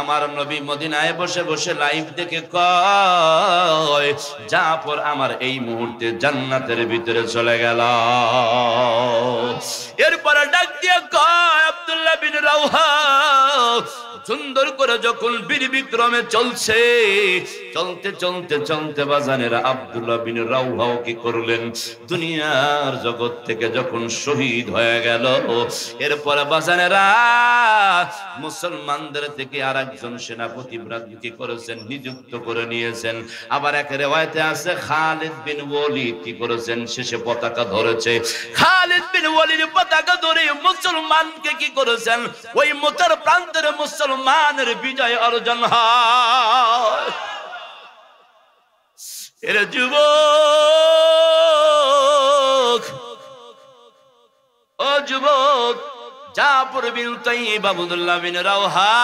A: আমার নবী মদিনায় বসে বসে লাইভ দেখে কয়, জাফর আমার এই মুহূর্তে জান্নাতের ভিতরে চলে গেল। এরপরে ডাক দিয়ে কয়, আব্দুল্লাহ বিন রাওহা, সুন্দর করে যখন বীর বিক্রমে চলছে, চলতে চলতে চলতে বাজানেরা আব্দুল্লাহ বিন রাওহা কি করলেন? দুনিয়ার জগৎ থেকে যখন শহীদ হয়ে গেল, এরপরে বাজানেরা মুসলমানদের থেকে আরেকজন সেনাপতি কি করেছেন? নিযুক্ত করে নিয়েছেন। আবার এক রিওয়ায়াতে আছে খালিদ বিন ওয়ালিদ কি করেছেন? শেষে পতাকা ধরেছে। খালিদ বিন ওয়ালিদ পতাকা ধরে মুসলমানকে কি করেছেন? ওই মোতার প্রান্তের মুসলমানের বিজয় অর্জন হয়। এর যুবক, ও যুবক, জাফর বিন তাইয়্যিব আব্দুল্লাহ বিন রাওহা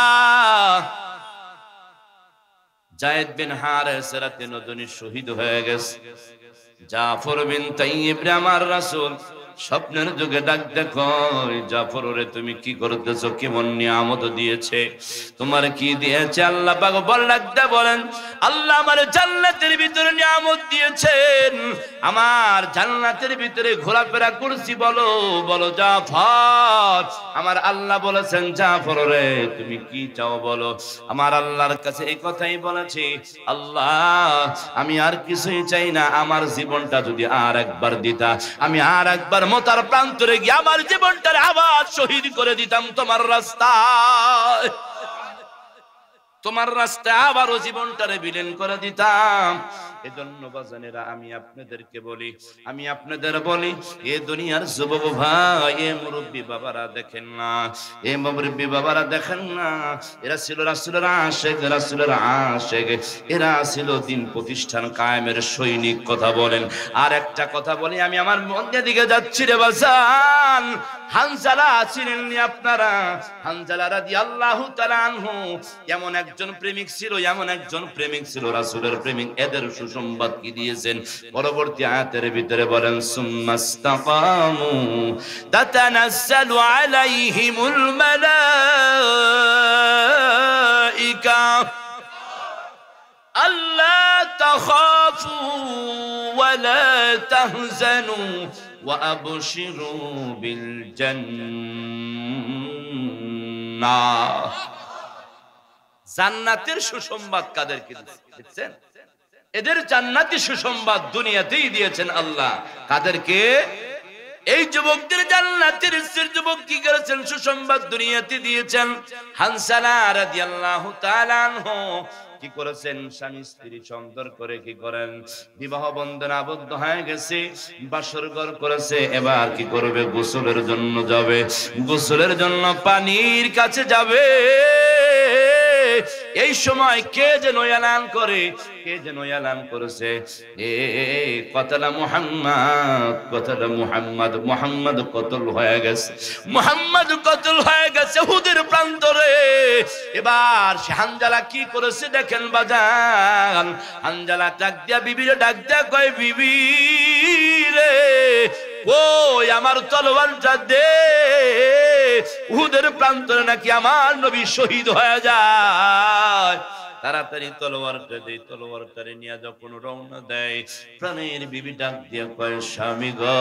A: যায়েদ বিন হারেস রাতে নদনী শহীদ হয়ে গেছে। জাফর বিন তাইয়্যিব রে আমার রাসূল স্বপ্নের যুগে ডাক দেখো, জাফর রে তুমি কি করতেছো, কেমন নিয়ামত দিয়েছে, তোমার কি দিয়েছে? আল্লাহ পাক বলেন, আল্লাহ আমার জান্নাতের ভিতরে নিয়ামত দিয়েছেন, আমার জান্নাতের ভিতরে ঘোরাফেরা করছি। বলো বলো জাফর। আমার আল্লাহ বলেছেন, জাফর রে তুমি কি চাও বলো। আমার আল্লাহর কাছে এই কথাই বলেছি, আল্লাহ আমি আর কিছুই চাই না, আমার জীবনটা যদি আর একবার দিতা, আমি আর একবার মতার প্রান্তরে গিয়ে আমার জীবনটারে আবার শহীদ করে দিতাম তোমার রাস্তায়, তোমার রাস্তায় আবারও জীবনটারে বিলীন করে দিতাম। এজন্য বাজানেরা আমি আপনাদেরকে বলি, আমি আপনাদের বলি, এ দুনিয়ার যুবক ভাই, এ মুরব্বী বাবারা দেখেন না, এ মুরব্বী বাবারা দেখেন না, এরা ছিল রাসূলের আশিক, রাসূলের আশিক, এরা ছিল দিন প্রতিষ্ঠান কায়েমের সৈনিক। কথা বলেন। আর একটা কথা বলি, আমি আমার মনের দিকে যাচ্ছি রে বাজান। হানজালা চিনেননি আপনারা? হানজালা রাদিয়াল্লাহু তাআলা আনহু এমন একজন প্রেমিক ছিল, এমন একজন প্রেমিক ছিল, রাসূলের প্রেমিক। এদের সুসংবাদ কি দিয়েছেন পরবর্তী আয়াতের ভিতরে বলেন, সুম্মাস্তাকামু তাতানাজ্জালু আলাইহিমুল মালাইকা আল্লা তাখাফু ওয়া লা তাহজানু ওয়া আবশিরু বিল জান্নাহ। জান্নাতের সুসংবাদ কাদেরকে দিচ্ছেন? এদের জান্নাতি সুসংবাদ দুনিয়াতেই দিয়েছেন আল্লাহ। কাদেরকে? এই যুবকদের জান্নাতের যুবক কি করেছেন? সুসংবাদ দুনিয়াতে দিয়েছেন। হানজালা রাদিয়াল্লাহু তাআলা আনহু কি করেছেন? স্বামী স্ত্রী সুন্দর করে কি করেন? বিবাহ বন্ধনে আবদ্ধ হয়ে গেছে, বাসর ঘর করেছে। এবার কি করবে? গোসলের জন্য যাবে, গোসলের জন্য পানির কাছে যাবে। এই সময় কে যেন এলান করে, কে যেন এলান করেছে, এ কতলা মুহাম্মদ, কতলা মুহাম্মদ, মুহাম্মদ কতল হয়ে গেছে, মুহাম্মদ কতল হয়ে গেছে উহুদের প্রান্তরে। এবার সে হানজালা কি করেছে দেখেন বাজান। হানজালা ডাক দিয়া বিবিরে ডাক দিয়া কয়, বিবি রে ওই আমার তলোয়ারটা দে, উহুদের প্রান্তরে নাকি আমার নবী শহীদ হয়ে যায়। তাড়াতাড়ি তলোয়ারটা দেয়, তলোয়ারটারে নিয়ে যখন রওনা দেয়, প্রাণের বিবি ডাক দিয়ে কয়, স্বামী গো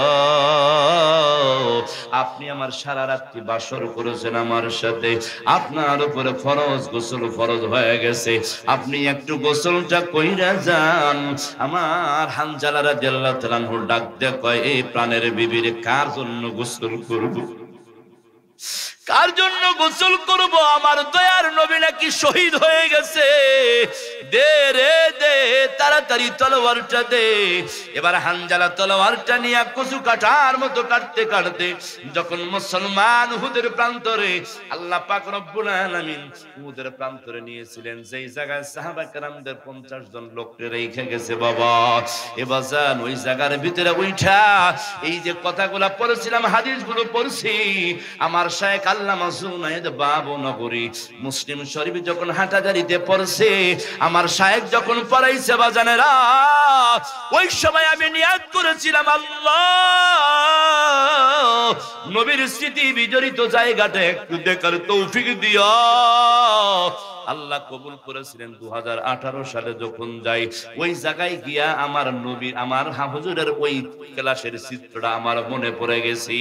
A: আপনি আমার সারা রাত্রি বাসর করেছেন আমার সাথে, আপনার উপরে ফরজ গোসল ফরজ হয়ে গেছে, আপনি একটু গোসলটা কইরা যান। আমার হানজালা রাদিয়াল্লাহু তাআলা আনহু ডাক দিয়ে কয়, এই প্রাণের বিবির কার জন্য গোসল করব, কার জন্য গোসল করব? আমার দয়ার নবী নাকি শহীদ হয়ে গেছে, দে রে দে, তাড়াতাড়ি তলোয়ারটা দে। এবার হানজালা তলোয়ারটা নিয়ে কচু কাটার মতো কাটতে কাটতে যখন মুসলমান উহুদের প্রান্তরে, আল্লাহ পাক রব্বুল আলামিন উহুদের প্রান্তরে নিয়েছিলেন, যেই জায়গায় সাহাবা কেরামদের 50 জন লোককে রেখে গেছে বাবা, এবার যান ওই জায়গার ভিতরে উঠা এই যে কথাগুলো পড়েছিলাম, হাদিসগুলো পড়ছি, আমার শায়েখ আল্লামা জুনায়েদ বাবনগরী মুসলিম শরীফ যখন হাঁটাজারিতে পড়ছে, আমার শায়েখ যখন পড়াইছে বাজানেরা, ওই সময় আমি নিয়াত করেছিলাম, আল্লাহ নবীর স্মৃতি বিজড়িত জায়গাটা একটু দেখার তৌফিক দিও। আল্লাহ কবুল করেছিলেন। 2018 সালে যখন যাই ওই জায়গায় গিয়া আমার নবীর, আমার হুজুরের ওই ক্লাসের চিত্রটা আমার মনে পড়ে গেছি।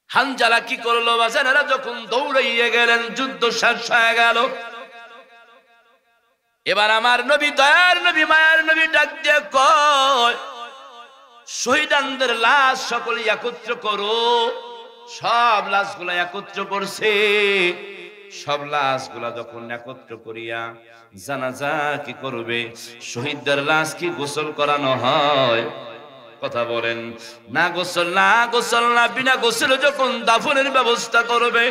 A: হানজালা কি করলো বাজানেরা, যখন দৌড়াইয়ে গেলেন, যুদ্ধ শেষ হয়ে গেল। এবার আমার নবী, দয়ার নবী, মায়ার নবী ডাক দিয়ে কয়, শহীদানদের লাশ সকলে একত্র করো। সব লাশগুলা একত্র করছে। সব লাশগুলা যখন একত্র করিয়া জানাজা কি করবে, শহীদদের লাশ কি গোসল করানো হয়? কথা বলেন। না গোসল না বিনা গোসলে যখন দাফনের ব্যবস্থা করবে,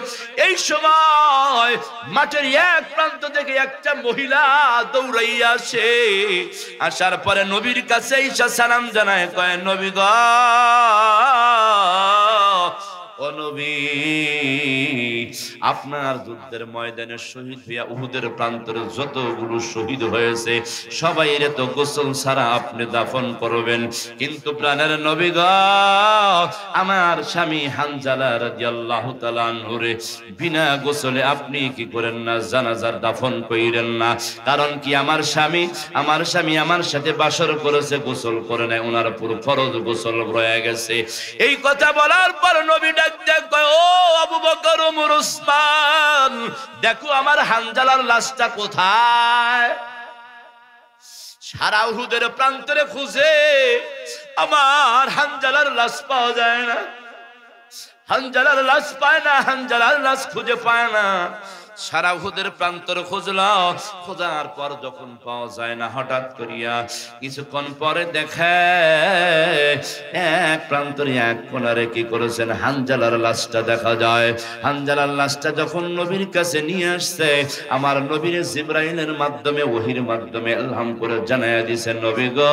A: এই সময় মাঠের এক প্রান্ত থেকে একটা মহিলা দৌড়াইয়া আসে। আসার পরে নবীর কাছে ঈশা সালাম জানায়, কয় নবী গো, ও নবী, আপনার যুদ্ধের ময়দানে শহীদ হইয়া উহুদের প্রান্তরে যতগুলো শহীদ হয়েছে সবাই এর তো গোসল ছাড়া আপনি দাফন করবেন, কিন্তু প্রাণের নবী গো, আমার স্বামী হানজালা রাদিয়াল্লাহু তাআলা আনহুরে বিনা গোসলে আপনি কি করেন না, জানাজার দাফন কইরেন না? কারণ কি, আমার স্বামী আমার সাথে বাসর করেছে, গোসল করে নাই, ওনার পুরো ফরজ গোসল রয়ে গেছে। এই কথা বলার পর নবী ডাক দেয়, কয় ও আবু বকর, ওমর, উসমান, দেখো আমার হানজালার লাশটা কোথায়? সারা উহুদের প্রান্তরে খুঁজে আমার হানজালার লাশ পাওয়া যায় না, হানজালার লাশ পায় না, হানজালার লাশ খুঁজে পায় না। সারা উহুদের প্রান্তরে খুঁজলো, খোঁজার পর যখন পাওয়া যায় না, হঠাৎ করিয়া কিছুক্ষণ পরে দেখে এক প্রান্তরে এক কোণারে কি করেছেন, হানজালার লাশটা দেখা যায়। হানজালার লাশটা যখন নবীর কাছে নিয়ে আসছে, আমার নবীর জিবরাইলের মাধ্যমে, ওহির মাধ্যমে ইলহাম করে জানাইয়া দিয়েছেন, নবী গো,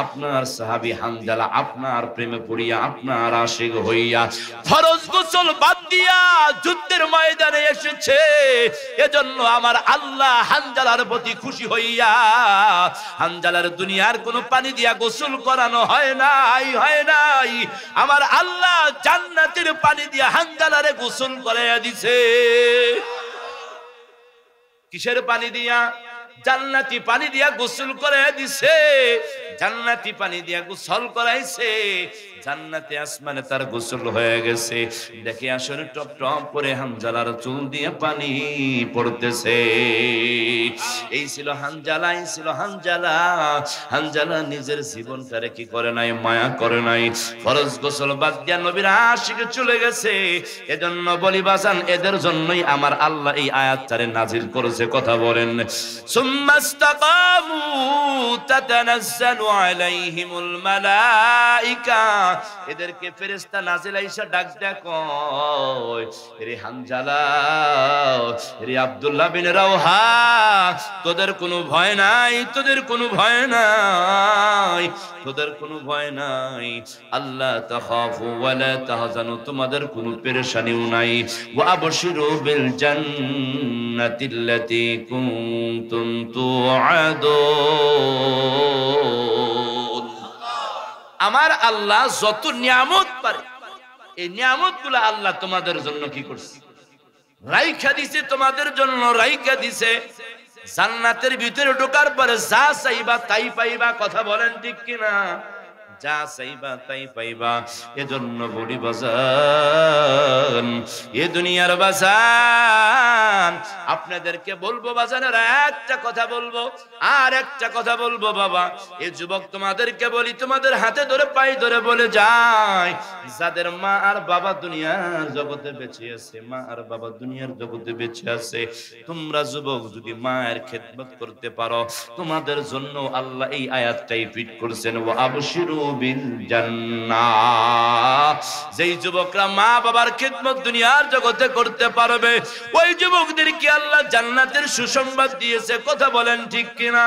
A: আপনার সাহাবী হানজালা আপনার প্রেমে পড়িয়া, আপনার আশিক হইয়া ফরজ গোসল বাদ দিয়া যুদ্ধের ময়দানে এসেছে। এজন্য আমার আল্লাহ হানজালার প্রতি খুশি হইয়া হানজালার দুনিয়ার কোনো পানি দিয়া গোসল করানো হয় নাই, আমার আল্লাহ জান্নাতের পানি দিয়া হানজালারে গোসল করাইয়া দিছে। কিসের পানি দিয়া? জান্নাতি পানি দিয়া গোসল করাইয়া দিছে, জান্নাতি পানি দিয়া গোসল করাইছে। জান্নাতে আসমানে তার গোসল হয়ে গেছে। দেখে আসলে টপ টপ করে হানজালার চুল দিয়ে পানি পড়তেছে। এই ছিল হানজালা, এই ছিল হানজালা। হানজালা নিজের জীবনটারে কি করে নাই, মায়া করে নাই। ফরজ গোসল বাদ দিয়া নবীর আশিকে চলে গেছে। এজন্য বলি বাজান, এদের জন্যই আমার আল্লাহ এই আয়াতটারে নাজিল করেছে। কথা বলেন, সুম্মাস্তাকামু তাতানাজ্জালু আলাইহিমুল মালাইকা, এদেরকে ফেরেশতা নাজিল আইসা ডাক দেয়, কয় রে হানজালা, রে আব্দুল্লাহ বিন রাওহা, তোদের কোনো ভয় নাই, তোদের কোনো ভয় নাই, তোদের কোনো ভয় নাই। আল্লাহ তাখাফু ওয়ালা তাহজানু, তোমাদের কোনো পেরেশানিও নাই। ওয়া আবশিরু বিল জান্নাতিল্লাতী কুনতুম তুআদুন। আমার আল্লাহ যত নিয়ামত পারে, এই নিয়ামত গুলা আল্লাহ তোমাদের জন্য কি করছে, রাইখা দিছে, তোমাদের জন্য রাইখা দিছে। জান্নাতের ভিতরে ঢোকার পরে যা চাইবা তাই পাইবা। কথা বলেন ঠিক কিনা? যা চাইবা তাই পাইবা। এজন্য বলি বাজান, এ দুনিয়ার বাজান, আপনাদেরকে বলবো বাজানের একটা কথা বলবো, আর একটা কথা বলবো বাবা। এই যুবক তোমাদেরকে বলি, তোমাদের হাতে ধরে পাই ধরে বলে যায়, যাদের মা আর বাবা দুনিয়ার জগতে বেঁচে আছে, মা আর বাবা দুনিয়ার জগতে বেঁচে আছে, তোমরা যুবক যদি মায়ের খেদমত করতে পারো, তোমাদের জন্য আল্লাহ এই আয়াতটাই ফিট করেছেন, ওয়া আবশিরু বিল জান্নাহ। যেই যুবকরা মা বাবার খেদমত দুনিয়ার জগতে করতে পারবে, ওই যুবকদেরকে আল্লাহ জান্নাতের সুসংবাদ দিয়েছে। কথা বলেন ঠিক কিনা?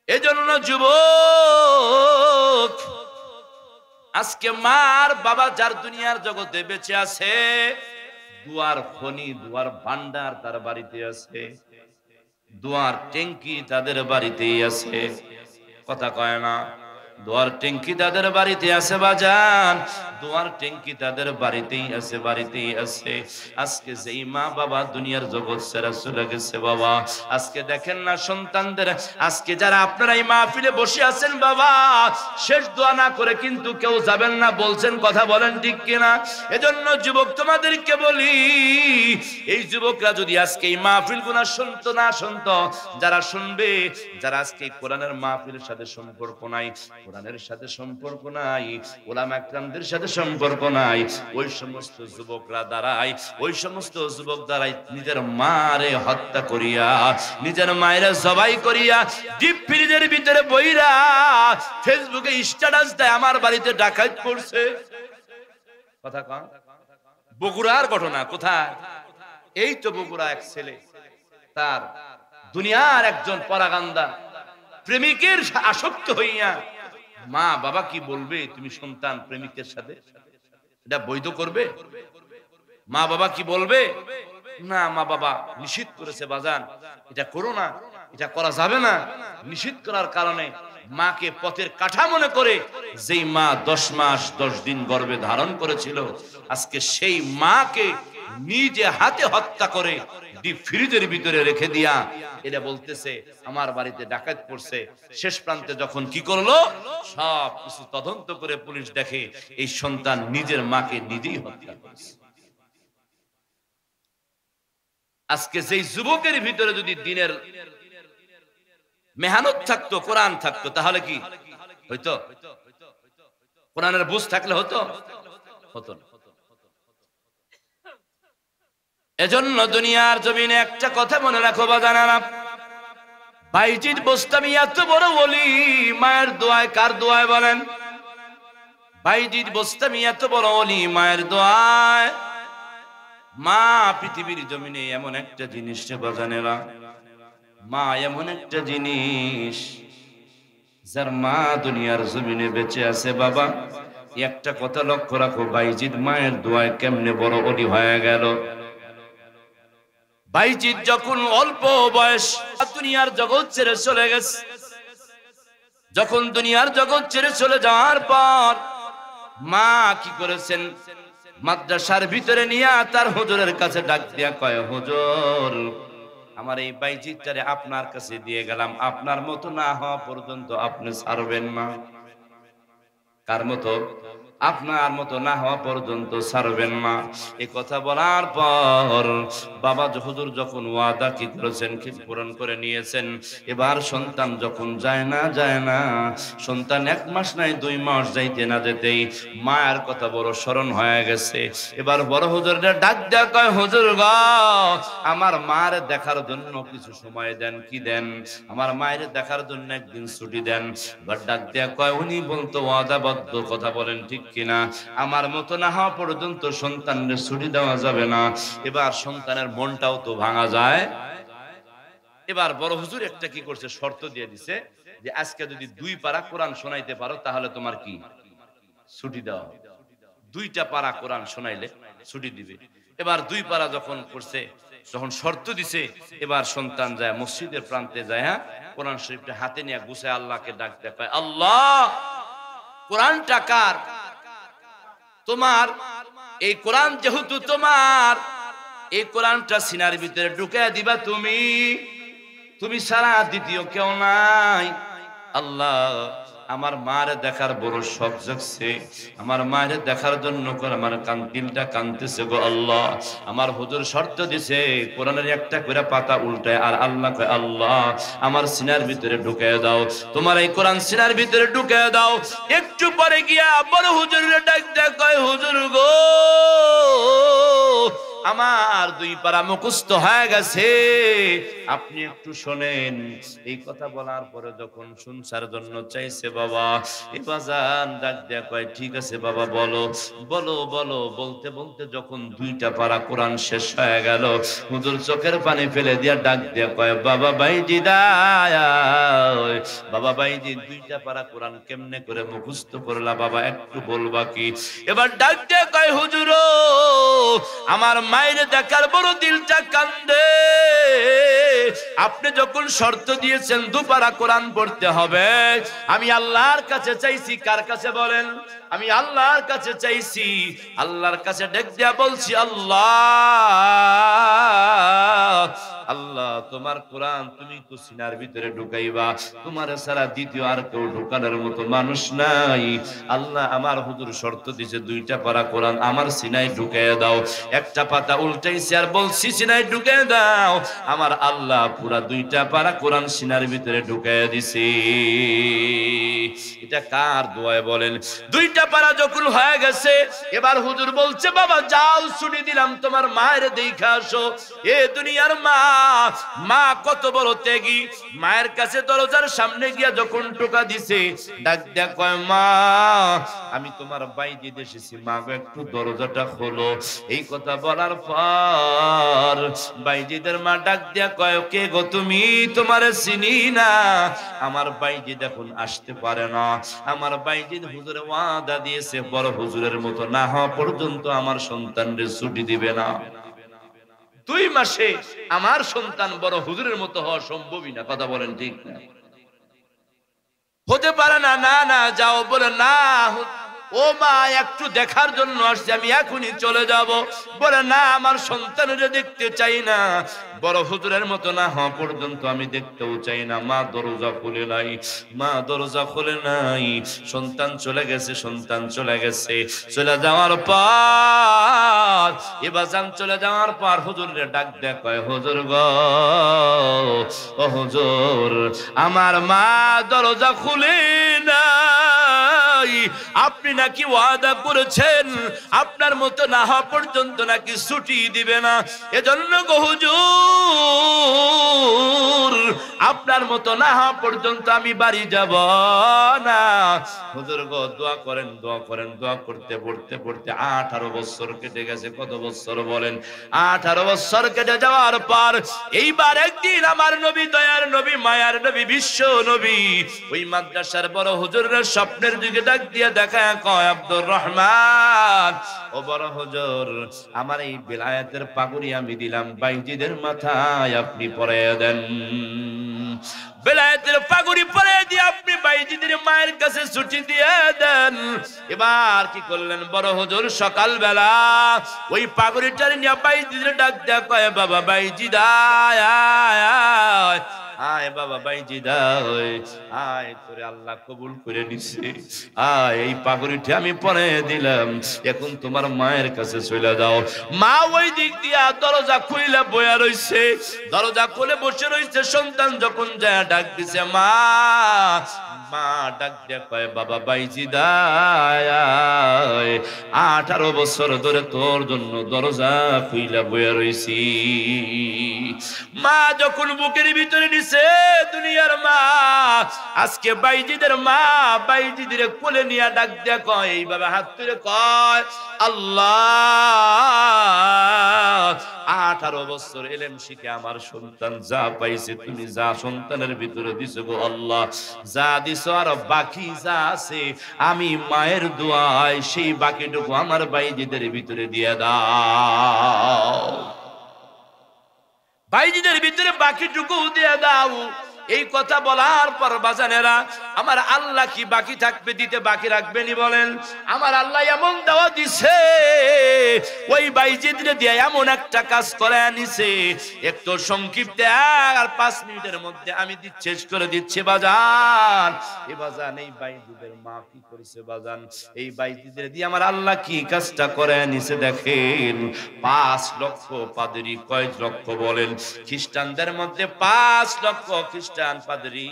A: এজন্য যুবক, আজকে মা আর বাবা যার দুনিয়ার জগতে বেঁচে আছে, দুয়ার খনি, দুয়ার ভান্ডার তার বাড়িতে আছে, দুয়ার ট্যাঙ্কি তাদের বাড়িতেই আছে। কথা কয় না? দুয়ার ট্যাঙ্কি তাদের বাড়িতে আছে বাজান, দুয়ার ট্যাঙ্কি তাদের বাড়িতেই আছে, বাড়িতেই আছে। আজকে যেই মা বাবা দুনিয়ার জগৎ ছেড়ে চলে গেছে বাবা, আজকে দেখেন না সন্তানদের, আজকে যারা আপনারা এই মাহফিলে বসে আছেন বাবা, শেষ দোয়া না করে কিন্তু কেউ যাবেন না বলছেন। কথা বলেন ঠিক কিনা? এজন্য যুবক তোমাদেরকে বলি, এই যুবকরা যদি আজকে এই মাহফিল গুনা শুনতো না শুনতো, যারা শুনবে, যারা আজকে কোরআনের মাহফিলের সাথে সম্পর্ক নাই, কোরআনের সাথে সম্পর্ক নাই, ওলামা একরামদের সাথে সম্পর্ক নাই, ওই সমস্ত যুবকরা দাঁড়ায়, ওই সমস্ত যুবক দাঁড়ায় নিজের মারে হত্যা করিয়া, নিজের মায়ের জবাই করিয়া ডিপ ফ্রিজের ভিতরে বইরা ফেসবুকে স্ট্যাটাস দেয় আমার বাড়িতে ডাকাত পড়ছে। কথা কন, বগুড়ার ঘটনা। কোথায়? এই তো বগুড়া এক ছেলে, তার দুনিয়ার একজন পরাগান্দা প্রেমিকের আসক্ত হইয়া, মা বাবা কি বলবে তুমি সন্তান প্রেমিকের সাথে এটা বৈধ করবে? মা বাবা কি বলবে? না, মা বাবা নিষিদ্ধ করেছে, বাজান এটা করো না, এটা করা যাবে না। নিষিদ্ধ করার কারণে মাকে পথের কাঠা মনে করে যেই মা 10 মাস 10 দিন গর্ভে ধারণ করেছিল, আজকে সেই মাকে নিজে হাতে হত্যা করে ডিপ ফ্রিজের ভিতরে রেখে দিয়া এটা বলতেছে আমার বাড়িতে ডাকাত পড়ছে। শেষ প্রান্তে যখন কি করলো, সব কিছু তদন্ত করে পুলিশ দেখে এই সন্তান নিজের মাকে নিজেই হত্যা করেছে। আজকে যেই যুবকের ভিতরে যদি দিনের মেহনত থাকতো, কোরআন থাকতো, তাহলে কি হইতো? কোরআনের বুঝ থাকলে হতো? হতো না। এজন্য দুনিয়ার জমিনে একটা কথা মনে রাখো বাজানারা, বাইজিদ বোস্তামি এত বড় ওলি, মায়ের দোয়ায়, কার দোয়ায় বলেন? বাইজিদ বোস্তামি এত বড় ওলি, মায়ের দোয়ায়। মা পৃথিবীর জমিনে এমন একটা জিনিস রে বাজানেরা, মা এমন একটা জিনিস, যার মা দুনিয়ার জমিনে বেঁচে আছে। বাবা একটা কথা লক্ষ্য রাখো, বাইজিদ মায়ের দোয়ায় কেমনে বড় ওলি হয়ে গেল। বাইজিদ যখন অল্প বয়স দুনিয়ার জগৎ ছেড়ে চলে গেছে, যখন দুনিয়ার জগৎ ছেড়ে চলে যাওয়ার পর মা কি করেছেন, মাদ্রাসার ভিতরে নিয়ে তার হুজুরের কাছে ডাক দিয়া কয়, হুজুর আমার এই বাইজিদটারে আপনার কাছে দিয়ে গেলাম, আপনার মতো না হওয়া পর্যন্ত আপনি ছাড়বেন না। কার মতো? আপনার মতো না হওয়া পর্যন্ত ছাড়বেন না। এই কথা বলার পর বাবা হুজুর যখন ওয়াদা কি করেছেন, কি পূরণ করে নিয়েছেন। এবার সন্তান যখন যায় না, সন্তান 1 মাস নাই 2 মাস যাইতে না যেতেই মায়ের কথা বড় স্মরণ হয়ে গেছে। এবার বড় হুজুরটা ডাক দেয়া কয়, হুজুর গো আমার মায়ের দেখার জন্য কিছু সময় দেন। কি দেন? আমার মায়ের দেখার জন্য একদিন ছুটি দেন। এবার ডাক দেয়া কয়, উনি বলতো ওয়াদাবদ্ধ কথা বলেন ঠিক কিনা, আমার মতো না হওয়া পর্যন্ত সন্তানের ছুটি দেওয়া যাবে না। এবার সন্তানের মনটাও তো ভাঙা যায়। এবার বড় হুজুর একটা কি করছে, শর্ত দিয়ে দিছে যে আজকে যদি 2 পারা কোরআন শোনাইতে পারো তাহলে তোমার কি ছুটি দেওয়া। 2টা পারা কোরআন শোনাইলে ছুটি দিবে। এবার 2 পারা যখন করছে, যখন শর্ত দিছে, এবার সন্তান যায় মসজিদের প্রান্তে যায়, কোরআন শরীফটা হাতে নিয়ে গুছায় আল্লাহকে ডাক দেয়, কয় আল্লাহ কোরআনটা কার? তোমার। এই কোরআন যেহেতু তোমার, এই কোরআনটা সিনার ভিতরে ঢুকায় দিবা তুমি, তুমি ছাড়া দ্বিতীয় কেউ নাই। আল্লাহ আমার মারে দেখার বড় শখ জাগছে, আমার মায়ের দেখার জন্য আমার দিলটা কাঁদতেছে গো আল্লাহ। আমার হুজুর শর্ত দিছে কোরআনের একটা করে পাতা উল্টায় আর আল্লাহ কয়, আল্লাহ আমার সিনার ভিতরে ঢুকায় দাও, তোমার এই কোরআন সিনার ভিতরে ঢুকায় দাও। একটু পরে গিয়া বড় হুজুরের ডাক দেয়া কয়, হুজুর গো আমার 2 পারা মুখস্থ হয়ে গেছে, আপনি একটু শোনেন। এই কথা বলার পরে যখন শুনছার জন্য চাইছে বাবা, এই বাজান ডাক দেয়া কয়, ঠিক আছে বাবা বলো বলো বলো। বলতে বলতে যখন 2টা পারা কোরআন শেষ হয়ে গেল, হুজুর চোখের পানি ফেলে দিয়া ডাক দেয়া কয়, বাবা বাইজিদ বাবা বাইজিদ 2টা পারা কোরআন কেমনে করে মুখস্থ করলা বাবা, একটু বলবা কি? এবার ডাক দেয়া কয়, হুজুর আমার মায়ের দেখার বড় দিলটা কান্দে, আপনি যখন শর্ত দিয়েছেন 2 পারা কোরআন পড়তে হবে, আমি আল্লাহর কাছে চাইছি। কার কাছে বলেন? আমি আল্লাহর কাছে চাইছি। আল্লাহর কাছে ডাক দিয়া বলছি, আল্লাহ আল্লাহ তোমার কোরআন তুমি তো সিনার ভিতরে ঢুকাইবা, তোমার ছাড়া দ্বিতীয় আর কেউ ঢুকানোর মতো মানুষ নাই। আল্লাহ আমার হুজুর শর্ত দিছে 2টা পারা কোরআন আমার সিনায় ঢুকাইয়া দাও। একটা পাতা উল্টাইছে আর বলছি সিনায় ঢুকাইয়া দাও। আমার আল্লাহ পুরা 2টা পারা কোরআন সিনার ভিতরে ঢুকাইয়া দিছে। এটা কার দোয়ায় বলেন? দুইটা পারা যখন হয়ে গেছে, এবার হুজুর বলছে বাবা যাও ছুটি দিলাম, তোমার মায়ের দেখা আসো। এ দুনিয়ার মা, মা কত বড় ত্যাগী। মায়ের কাছে দরজার সামনে গিয়া যখন টোকা দিছে, ডাক দেয়া কয় মা আমি তোমার বাইজিদ এসেছি, মা গো একটু দরজাটা খোলো। এই কথা বলার পর বাইজিদের মা ডাক দেয়া কয় কে গো তুমি? তোমারে চিনি না। আমার বাইজিদ এখন আসতে পারে না। আমার বাইজিদ হুজুরে ওয়াদা দিয়েছে বড় হুজুরের মতো না হওয়া পর্যন্ত আমার সন্তানদের ছুটি দিবে না। 2 মাসে আমার সন্তান বড় হুজুরের মতো হওয়া সম্ভবই না। কথা বলেন ঠিক না? হতে পারে না। না না যাও বলে না, ও মা একটু দেখার জন্য আসছে, আমি এখনই চলে যাব। বলে না আমার সন্তানের দেখতে চাই না, বড় হুজুরের মতো না হওয়া পর্যন্ত আমি দেখতেও চাই না। মা দরজা খুলে নাই, মা দরজা খুলে নাই। সন্তান চলে গেছে, সন্তান চলে গেছে। চলে যাওয়ার পর এবার যান, চলে যাওয়ার পর হুজুরের ডাক দেয় কয় হুজুর গো ও হুজুর, আমার মা দরজা খুলে নাই। আপনি নাকি ওয়াদা করেছেন আপনার মতো না হওয়া পর্যন্ত নাকি ছুটি দিবে না। এজন্য গো হুজুর আপনার মতো না হওয়া পর্যন্ত আমি বাড়ি যাব না। হুজুর গো দোয়া করেন, দোয়া করেন। দোয়া করতে পড়তে পড়তে 18 বছর কেটে গেছে। কত বছর বলেন? 18 বছর কেটে যাওয়ার পর এইবার একদিন আমার নবী, দয়ার নবী, মায়ার নবী, বিশ্ব নবী ওই মাদ্রাসার বড় হুজুরের স্বপ্নের দিকে ডাক দিয়ে দেখা কয় আব্দুর রহমান ও বড় হুজুর, আমার এই বেলায়েতের পাগড়ি আমি দিলাম বাইজিদের মাথায়, আপনি পরাইয়া দেন। বেলায়েতের পাগড়ি পরাইয়া দিয়ে আপনি বাইজিদের মায়ের কাছে ছুটি দিয়ে দেন। এবার কি করলেন বড় হুজুর? সকাল বেলা ওই পাগড়িটার নিয়ে বাইজিদের ডাক দেয়া কয় বাবা বাইজিদ আয় আয় আয় আয় বাবা বাইজিদ আয় আয়, তোরে আল্লাহ কবুল করে নিছে। আয় এই পাগড়িটা আমি পরে দিলাম, এখন তোমার মায়ের কাছে চলে যাও। মা ওই দিক দিয়া দরজা খুইলা বয়া রইছে, দরজা খুলে বসে রইছে। সন্তান যখন যায় ডাক দিছে মা, মা ডাক দিয়া কয় বাবা বাইজিদ আয় আয়, 18 বছর ধরে তোর জন্য দরজা খুইলা বয়া রইছি। মা যখন বুকের ভিতরে নিছে দুনিয়ার মা, আজকে বাইজিদের মা বাইজিদের কোলে নিয়ে ডাক দেয়া কয় এইভাবে হাত তুলে কয় আল্লাহ, 18 বছর এলেম শিখে আমার সন্তান যা পাইছে, তুমি যা সন্তানের ভিতরে দিছো গো আল্লাহ, যা দিছো আর বাকি যা আছে আমি মায়ের দোয়ায় সেই বাকিটুকু আমার বাইজিদের ভিতরে দিয়ে দাও। বাইজিদের ভিতরে বাকিটুকু দিয়ে দাও। এই কথা বলার পর বাজানেরা, আমার আল্লাহ কি বাকি থাকবে দিতে, বাকি রাখবেনি বলেন? আমার আল্লাহ এমন দেওয়া দিছে, ওই বাইজিদরে দিয়ে এমন একটা কাজ করে আনিছে, একটু সংক্ষিপ্ত আর 5 মিনিটের মধ্যে আমি শেষ করে দিচ্ছি বাজান। এই বাজান এই বাইজিদের মা কি করেছে বাজান? এই বাইজিদরে দিয়ে আমার আল্লাহ কি কাজটা করে আনিছে দেখেন। 5 লক্ষ পাদ্রী, কয় লক্ষ বলেন? খ্রিস্টানদের মধ্যে 5 লক্ষ খ্রিস্টান পাদ্রী,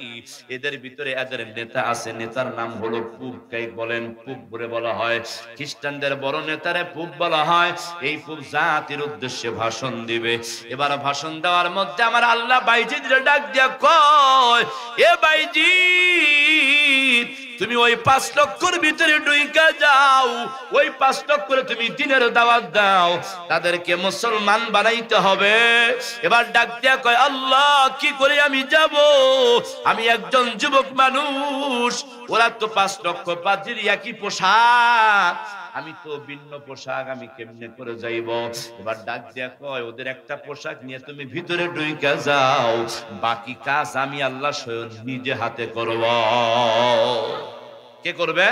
A: এদের ভিতরে এদের নেতা আছে, নেতার নাম হলো পুপ। কে বলেন? পুপ বলে বলা হয়। খ্রিস্টানদের বড় নেতারে পুপ বলা হয়। এই পুপ জাতির উদ্দেশ্যে ভাষণ দিবে। এবার ভাষণ দেওয়ার মধ্যে আমার আল্লাহ বাইজিদরে ডাক দিয়া কয় এ বাইজিদ, তুমি ওই 5 লক্ষর ভিতরে ঢুইকা যাও, ওই 5 লক্ষরে তুমি দিনের দাওয়াত দাও, তাদেরকে মুসলমান বানাইতে হবে। এবার ডাক দিয়া কয় আল্লাহ কি করে আমি যাব? আমি একজন যুবক মানুষ, ওরা তো 5 লক্ষ পাদ্রীর একই পোশাক, আমি তো ভিন্ন পোশাক, আমি কেমনে করে যাইব? এবার ডাক দিয়া কয় ওদের একটা পোশাক নিয়ে তুমি ভিতরে ঢুইকা যাও, বাকি কাজ আমি আল্লাহ স্বয়ং নিজে হাতে করব। কে করবে?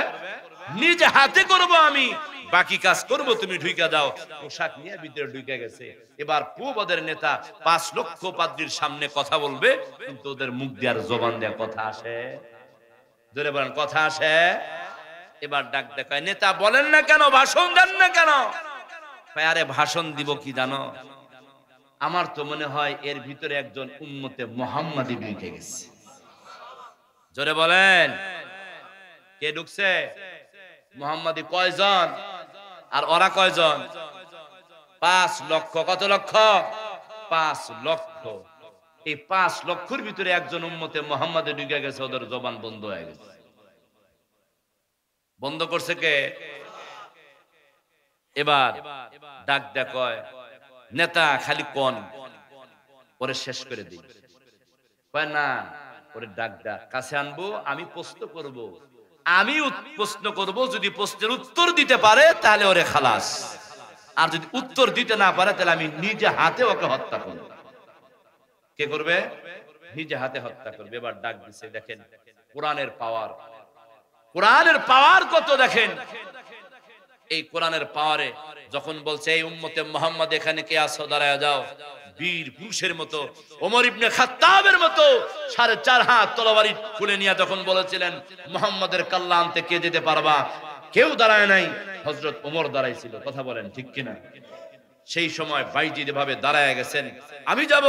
A: নিজে হাতে করব আমি, বাকি কাজ করব, তুমি ঢুইকা যাও। পোশাক নিয়ে ভিতরে ঢুইকা গেছে। এবার পুব ওদের নেতা 5 লক্ষ পাদ্রীর সামনে কথা বলবে, কিন্তু ওদের মুখ দিয়ে আর জবান দিয়ে কথা আসে? জোরে বলেন কথা আসে? এবার ডাক দেখায় নেতা বলেন না কেন, ভাষণ দেন না কেন? আরে ভাষণ দিব কি জানো, আমার তো মনে হয় এর ভিতরে একজন উম্মতে মুহাম্মাদি ঢুকে গেছে। জোরে বলেন। কে ঢুকছে? মুহাম্মাদি কয়জন আর ওরা কয়জন? 5 লক্ষ। কত লক্ষ? 5 লক্ষ। এই 5 লক্ষের ভিতরে একজন উম্মতে মুহাম্মাদে ঢুকে গেছে, ওদের জবান বন্ধ হয়ে গেছে। বন্ধ করছে কে? এবার ডাক দেয়া কয়, নেতা খালি কোন ওরে শেষ করে দিই। কয় না, ওরে ডাক দেয়া কাছে আনবো, আমি প্রশ্ন করব, আমি প্রশ্ন করব, যদি প্রশ্নের উত্তর দিতে পারে তাহলে ওরে খালাস, আর যদি উত্তর দিতে না পারে তাহলে আমি নিজে হাতে ওকে হত্যা করব। কে করবে? নিজে হাতে হত্যা করবে। এবার ডাক দিছে, দেখেন কোরআনের পাওয়ার, কোরআনের পাওয়ার কত দেখেন। এই কোরআনের পাওয়ারে যখন বলছে এই উম্মতে মুহাম্মদ এখানে কে আছো, দাঁড়ায় যাও, বীর পুরুষের মতো ওমর ইবনে খাত্তাবের মতো 4.5 হাত তরবারি খুলে নিয়ে যখন বলেছিলেন মুহাম্মাদের কাল্লা আনতে কে যেতে পারবা, কেউ দাঁড়ায় নাই, হযরত ওমর দাঁড়াইছিল। কথা বলেন ঠিক কিনা? সেই সময় বাইজিদ ভাবে দাঁড়ায় গেছেন, আমি যাব,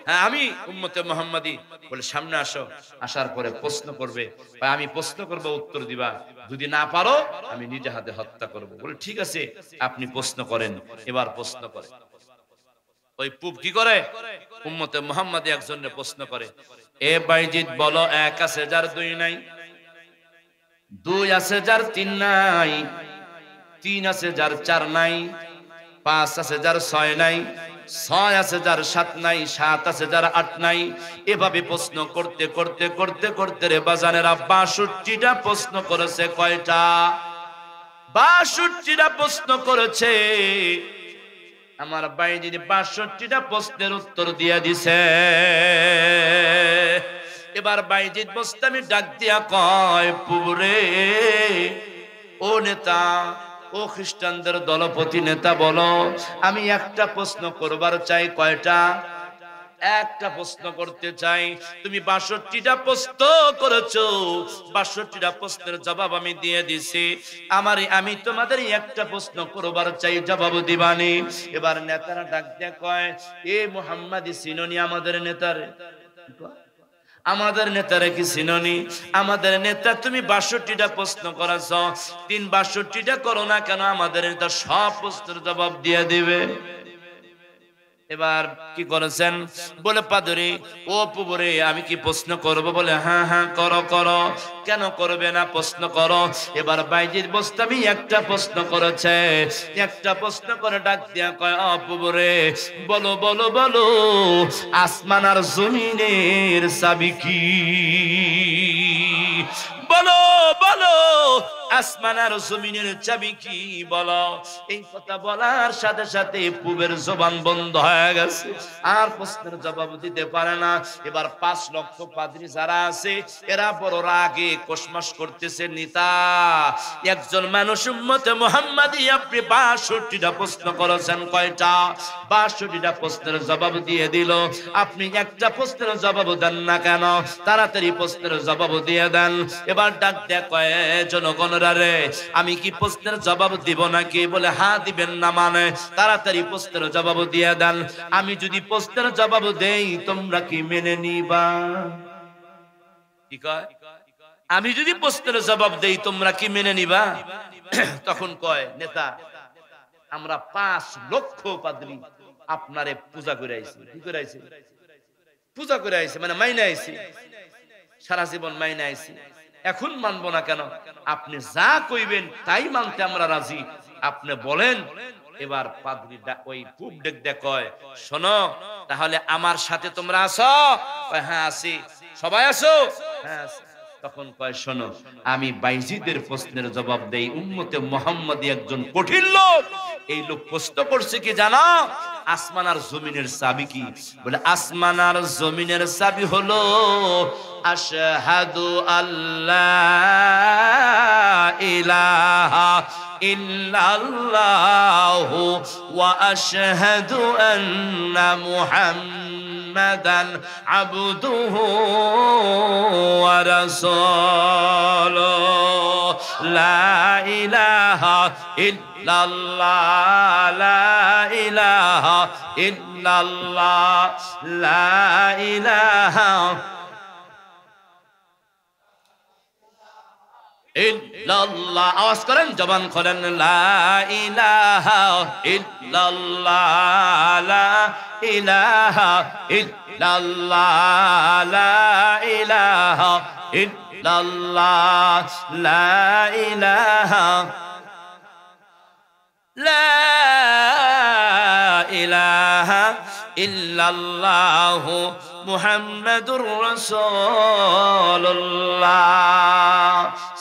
A: হ্যাঁ আমি উম্মতে মুহাম্মাদি, বলে সামনে আসো। আসার পরে প্রশ্ন করবে, ভাই আমি প্রশ্ন করব, উত্তর দিবা, যদি না পারো আমি নিজে হাতে হত্যা করব। বলে ঠিক আছে, আপনি প্রশ্ন করেন। এবার প্রশ্ন করে ওই পুপ কি করে, উম্মতে মুহাম্মাদি একজনের প্রশ্ন করে, এ বাইজিদ বলো, 1 আছে যার 2 নাই, 2 আছে যার 3 নাই, 3 আছে যার 4 নাই, 5 আছে যার 6 নাই, 6 আছে যার 7 নাই, 7 আছে যার 8 নাই। এভাবে প্রশ্ন করতে করতে করতে করতে রে বাজানেরা 62টা প্রশ্ন করেছে। কয়টা? 62টা প্রশ্ন করেছে। আমার ভাই যদি 62টা প্রশ্নের উত্তর দিয়ে দিছে। এবার বাইজিদ বোস্তামি ডাক দিয়া কয়, পুরে ও নেতা, ও খ্রিস্টানদের দলপতি নেতা, বলো আমি একটা প্রশ্ন করবার চাই। কয়টা? একটা প্রশ্ন করতে চাই। তুমি 62টা প্রশ্ন করেছো, 62টা প্রশ্নের জবাব আমি দিয়ে দিছি। আমি তোমাদের একটা প্রশ্ন করবার চাই, জবাব দিবানি। এবার নেতারা ডাক দিয়ে কয়, এ মুহাম্মাদি চিননি আমাদের নেতারে? আমাদের নেতারে কি চিননি? আমাদের নেতা তুমি 62টা প্রশ্ন করেছ, 62টা করো না কেন? আমাদের নেতা সব প্রশ্নের জবাব দিয়ে দিবে। এবার কি করেছেন? বলে পাদরি ও পুবরে আমি কি প্রশ্ন করব? বলে হ্যাঁ হ্যাঁ করো করো। কেন করবে না? প্রশ্ন করো। এবার বাইজিদ বোস্তামি একটা প্রশ্ন করেছে, একটা প্রশ্ন করে ডাক দিয়া কয়, ও পুবরে বলো বলো বলো, আসমান আর জমিনের চাবি কি? বলো বলো, আসমান আর জমিনের চাবি কি? বলো। এই কথা বলার সাথে সাথে পূবের জবান বন্ধ হয়ে গেছে, আর প্রশ্নের জবাব দিতে পারে না। এবার 5 লক্ষ পাদ্রী যারা আছে এরা বড় রাগে কোশমাস করতেছে, নেতা একজন মানুষ উম্মতে মুহাম্মাদি আপনি 62টা প্রশ্ন করেছেন, কয়টা? 62টা প্রশ্নের জবাব দিয়ে দিল, আপনি একটা প্রশ্নের জবাব দেন না কেন? তাড়াতাড়ি প্রশ্নের জবাব দিয়ে দেন। এবার ডাক দেয়া কয়, জনগণরা রে, আমি কি প্রশ্নের জবাব দিব নাকি? বলে হ্যাঁ দিবেন না মানে? তাড়াতাড়ি প্রশ্নের জবাব দিয়ে দেন। আমি যদি প্রশ্নের জবাব দেই তোমরা কি মেনে নিবা? কি কয়? আমি যদি প্রশ্নের জবাব দেই তোমরা কি মেনে নিবা? তখন কয় নেতা, আমরা 5 লক্ষ পাদ্রী আপনারে পূজা করে আইছি। কি করে আইছি? পূজা করে আইছি, মানে মাইনে আইছি, সারা জীবন মাইনে আইছি। এখন মানবো না কেন? আপনি যা কইবেন তাই মানতে আমরা রাজি, আপনি বলেন। এবার পাদ্রী ওই পুব ডেক দেখ কয়, শোনো তাহলে আমার সাথে তোমরা আছো? হ্যাঁ আছি। সবাই আছো? হ্যাঁ। তখন কয়, শোনো আমি বাইজিদের প্রশ্নের জবাব দেই। উম্মতে মুহাম্মাদি একজন কঠিন লোক, এই লোক প্রশ্ন করছে কি জানো? আসমান আর জমিনের চাবি কি? বলে আসমান আর জমিনের চাবি হলো আশহাদু আল্লাহ ইলাহা ইল্লাল্লাহু ওয়া আশহাদু আন্না মুহাম্মাদান আবদুহু ওয়া রাসূলুহু। লা ইলাহা ইল্লাল্লাহ, লা ইলাহা ইল্লাল্লাহ, লা ইলাহা ইল্লাল্লাহ। আওয়াজ করেন, জবান খোলেন, লা ইলাহা ইল্লাল্লাহ, লা ইলাহা ইল্লাল্লাহ, লা ইলাহা ইল্লাল্লাহ, লা ইলাহা, লা ইলাহা ইল্লাল্লাহ মুহাম্মাদুর রাসূলুল্লাহ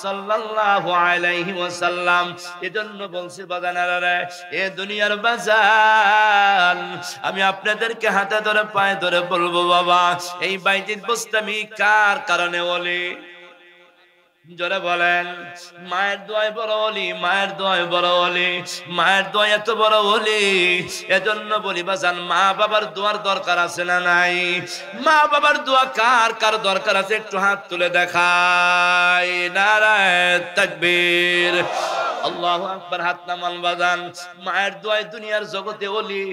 A: সাল্লাল্লাহু আলাইহি ওয়াসাল্লাম। এজন্য বলছি বাজানেরা, এ দুনিয়ার বাজান, আমি আপনাদেরকে হাতে ধরে পায়ে ধরে বলবো, বাবা এই বাইজিদ বুস্তামি কার কারণে বলি? জোরে বলেন। মায়ের দোয়ায় বড় ওলি, মায়ের দোয়ায় বড় ওলি, মায়ের দোয়া এত বড় ওলি। এজন্য বলি বাজান, মা বাবার দোয়ার দরকার আছে না নাই? মা বাবার দোয়া কার কার দরকার আছে একটু হাত তুলে দেখাই। নারায়ে তাকবীর, আল্লাহু আকবার। হাত নামান বাজান। মায়ের দোয়ায় দুনিয়ার জগতে ওলি,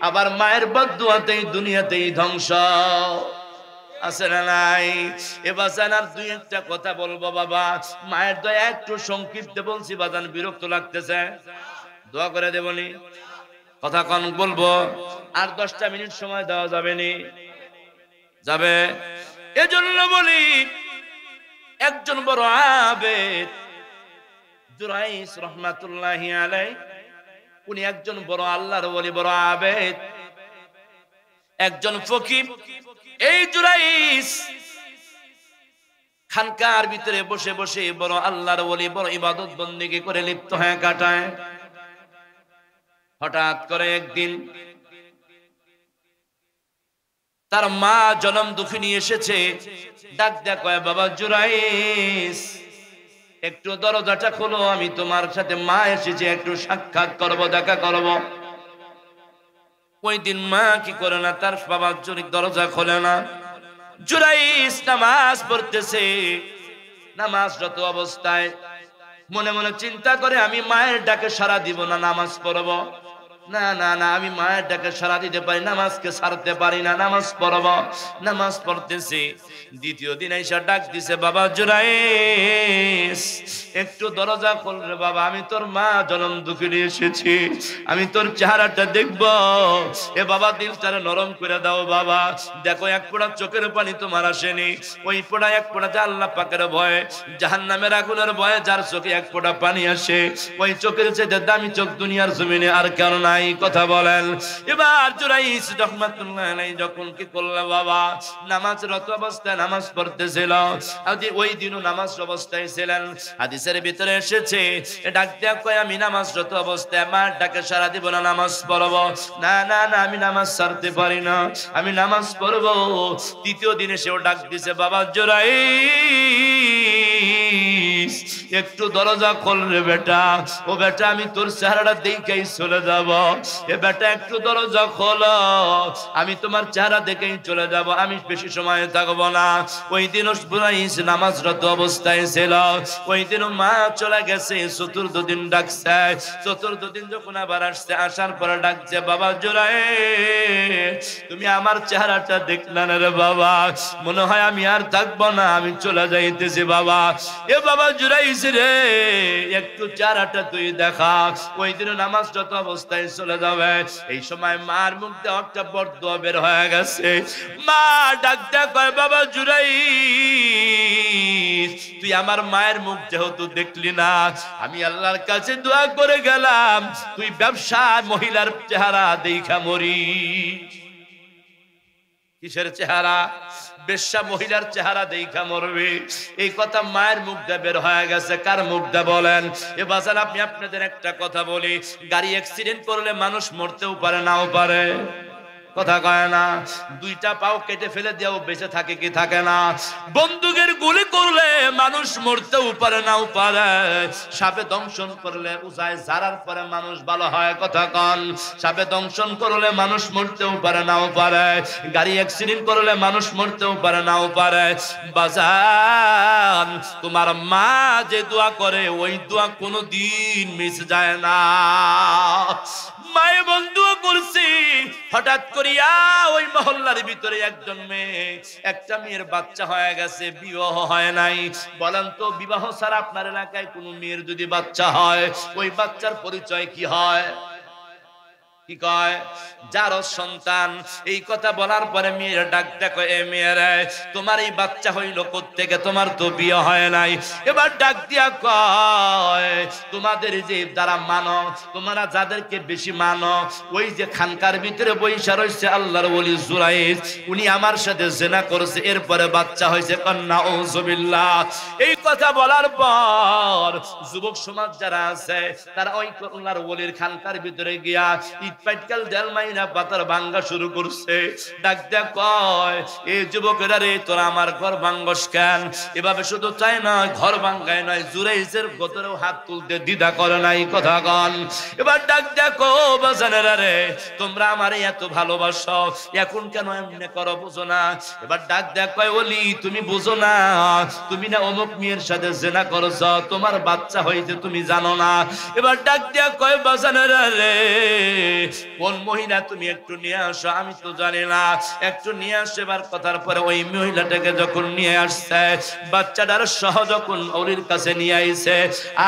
A: আবার মায়ের বদদোয়াতেই দুনিয়াতেই ধ্বংস। আছে না নাই? এবার আর দুই একটা কথা বলবো বাবা। মায়ের দয়া একটু সংক্ষিপ্ত বলছি বাজান, বিরক্ত লাগতেছে, দোয়া করে দেবনি, কথা কন বলবো। আর 10টা মিনিট সময় দেওয়া যাবে নি? যাবে। এজন্য বলি, একজন বড় আবেদ জুরাইস রহমাতুল্লাহি আলাইহি, উনি একজন বড় আল্লাহর ওলি, বড় আবেদ, একজন ফকির। এই জুরাইস খানকার ভিতরে বসে বসে বড় আল্লাহর ওলি, বড় ইবাদত বন্দেগী করে লিপ্ত হয়ে কাটায়। হঠাৎ করে একদিন তার মা জনম দুঃখিনী এসেছে, ডাক দেয়া কয়, বাবা জুরাইস একটু দরজাটা খোলো, আমি তোমার সাথে মা এসেছে, একটু সাক্ষাৎ করব, দেখা করব। ওই দিন মা কি করে না, তার বাবার জন্য দরজা খোলে না। জুরাইস নামাজ পড়তেছে, নামাজরত অবস্থায় মনে মনে চিন্তা করে, আমি মায়ের ডাকে সাড়া দিব না, নামাজ পড়ব। না না না, আমি মায়ের ডাকে সাড়া দিতে পারি, নামাজকে ছাড়তে পারি না, নামাজ পড়ব। নামাজ পড়তেছি, দ্বিতীয় দিন এসে ডাক দিছে, বাবা জুরাইস একটু দরজা খোল রে বাবা, আমি তোর মা জনম দুঃখিনী এসেছি, আমি তোর চেহারাটা দেখব। এ বাবা দিলটারে নরম করে দাও বাবা, দেখো এক ফোঁটা চোখের পানি তোমার আসেনি, ওই ফোঁটা এক ফোঁটা যে আল্লাহ পাকের ভয়, জাহান্নামের আগুনের ভয়ে যার চোখে এক ফোঁটা পানি আসে, ওই চোখের চেয়ে দামি চোখ দুনিয়ার জমিনে আর কেন নাই? কথা বলেন। এবার জুরাইস রহমাতুল্লাহ আলাইহি যখন কি করলো বাবা, নামাজরত অবস্থায় নামাজ পড়তেছিল, ওই দিনও নামাজ অবস্থায় ছিলেন। হাদিসের ভিতরে এসেছে, ডাক দেয়া কয়, আমি নামাজরত অবস্থায় মার ডাকে সাড়া দিব না, নামাজ পড়ব। না না না, আমি নামাজ ছাড়তে পারি না, আমি নামাজ পড়ব। তৃতীয় দিনে সেও ডাক দিছে, বাবা জুরাইস একটু দরজা খোল রে বেটা, ও বেটা আমি তোর চেহারাটা দেখেই চলে যাব, এ বেটা একটু দরজা খোলো, আমি তোমার চেহারা দেখেই চলে যাব, আমি বেশি সময় থাকবো না। ওই দিন জুরাইস নামাজরত অবস্থায় ছিল, ওই দিন মা চলে গেছে, চতুর্থ দিন ডাকছে, চতুর্থ দিন যখন আবার আসছে, আসার পরে ডাকছে, বাবা জুরাইস তুমি আমার চেহারাটা দেখলা না রে বাবা, মনে হয় আমি আর থাকবো না, আমি চলে যাইতেছি বাবা। এ বাবা জুরাইস রে একটু চেহারাটা তুই দেখা। ওই দিন নামাজরত অবস্থায় চলে যাবে, এই সময় মার মুখ দিয়ে একটা বরদোয়া বের হয়ে গেছে। মা ডাক দেয়া কয়, বাবা জুরাইস তুই আমার মায়ের মুখ যেহেতু দেখলি না, আমি আল্লাহর কাছে দোয়া করে গেলাম, তুই ব্যবসা মহিলার চেহারা দেখা মরিস। কিসের চেহারা? বেশ্যা মহিলার চেহারা দেখা মরবে। এই কথা মায়ের মুখ দিয়ে বের হয়ে গেছে। কার মুখ দিয়ে বলেন? এ বাজান আপনি আপনাদের একটা কথা বলি, গাড়ি অ্যাক্সিডেন্ট করলে মানুষ মরতেও পারে, নাও পারে, কথা কয় না। দুইটা পাও কেটে ফেলে দিয়েও বেঁচে থাকে কি থাকে না? বন্দুকের গুলি করলে মানুষ মরতেও পারে, নাও পারে। সাপে দংশন করলে উজায় জারার পরে মানুষ ভালো হয়, কথা কন। সাপে দংশন করলে মানুষ মরতেও পারে, নাও পারে। গাড়ি অ্যাক্সিডেন্ট করলে মানুষ মরতেও পারে, নাও পারে। বাজান তোমার মা যে দোয়া করে, ওই দোয়া কোনোদিন মিস যায় না। মায়ে বন্ধু করছি, হঠাৎ করিয়া ওই মহল্লার ভিতরে একজন মেয়ে, একটা মেয়ের বাচ্চা হয়ে গেছে, বিবাহ হয় নাই। বলেন তো বিবাহ ছাড়া আপনার এলাকায় কোন মেয়ের যদি বাচ্চা হয়, ওই বাচ্চার পরিচয় কি হয়? কি কয়? যার সন্তান। এই কথা বলার পরে মেয়ের ডাক দেখো, এ মেয়েরা, তোমার এই বাচ্চা হইল কোত্থেকে? তোমার তো বিয়ে হয় নাই। এবার ডাক দিয়া কয়, তোমাদের যে যারা মানো, তোমরা যাদেরকে বেশি মানো, ওই যে খানকার ভিতরে বৈশা রয়েছে আল্লাহর ওলি জুরাইজ, উনি আমার সাথে জিনা করেছে, এরপরে বাচ্চা হয়েছে। কন্যা আউযুবিল্লাহ। এই কথা বলার পর যুবক সমাজ যারা আছে তারা ওই আল্লাহর ওলির খানকার ভিতরে গিয়া পাটকাল দেল মাইনা পাতার ভাঙ্গা শুরু করছে। ডাক দেয়া কয়, এই যুবকেরা রে, তোরা আমার ঘর ভাঙ্গস কেন? এভাবে শুধু চাই না, ঘর ভাঙ্গায় নয়, জুরাইজের গোতরেও হাত তুলতে দ্বিধা করে নাই। কথা কন। এবার ডাক দেয়া কো, বাজানেরা রে, তোমরা আমারে এত ভালোবাসো, এখন কেন এমনি করো? বুঝো না? এবার ডাক দেয়া কয়, ওলি তুমি বুঝো না, তুমি না অমুক মেয়ের সাথে জিনা করছ, তোমার বাচ্চা হইছে, তুমি জানো না। এবার ডাক দেয়া কয়, বাজানেরা রে, কোন মহিলা তুমি একটু নিয়ে আসো, আমি তো জানি না, একটু নিয়ে আসো। এবার কথার পরে ওই মহিলাটাকে যখন নিয়ে আসছে, বাচ্চাটার সহ যখন ওলির কাছে নিয়ে আইছে,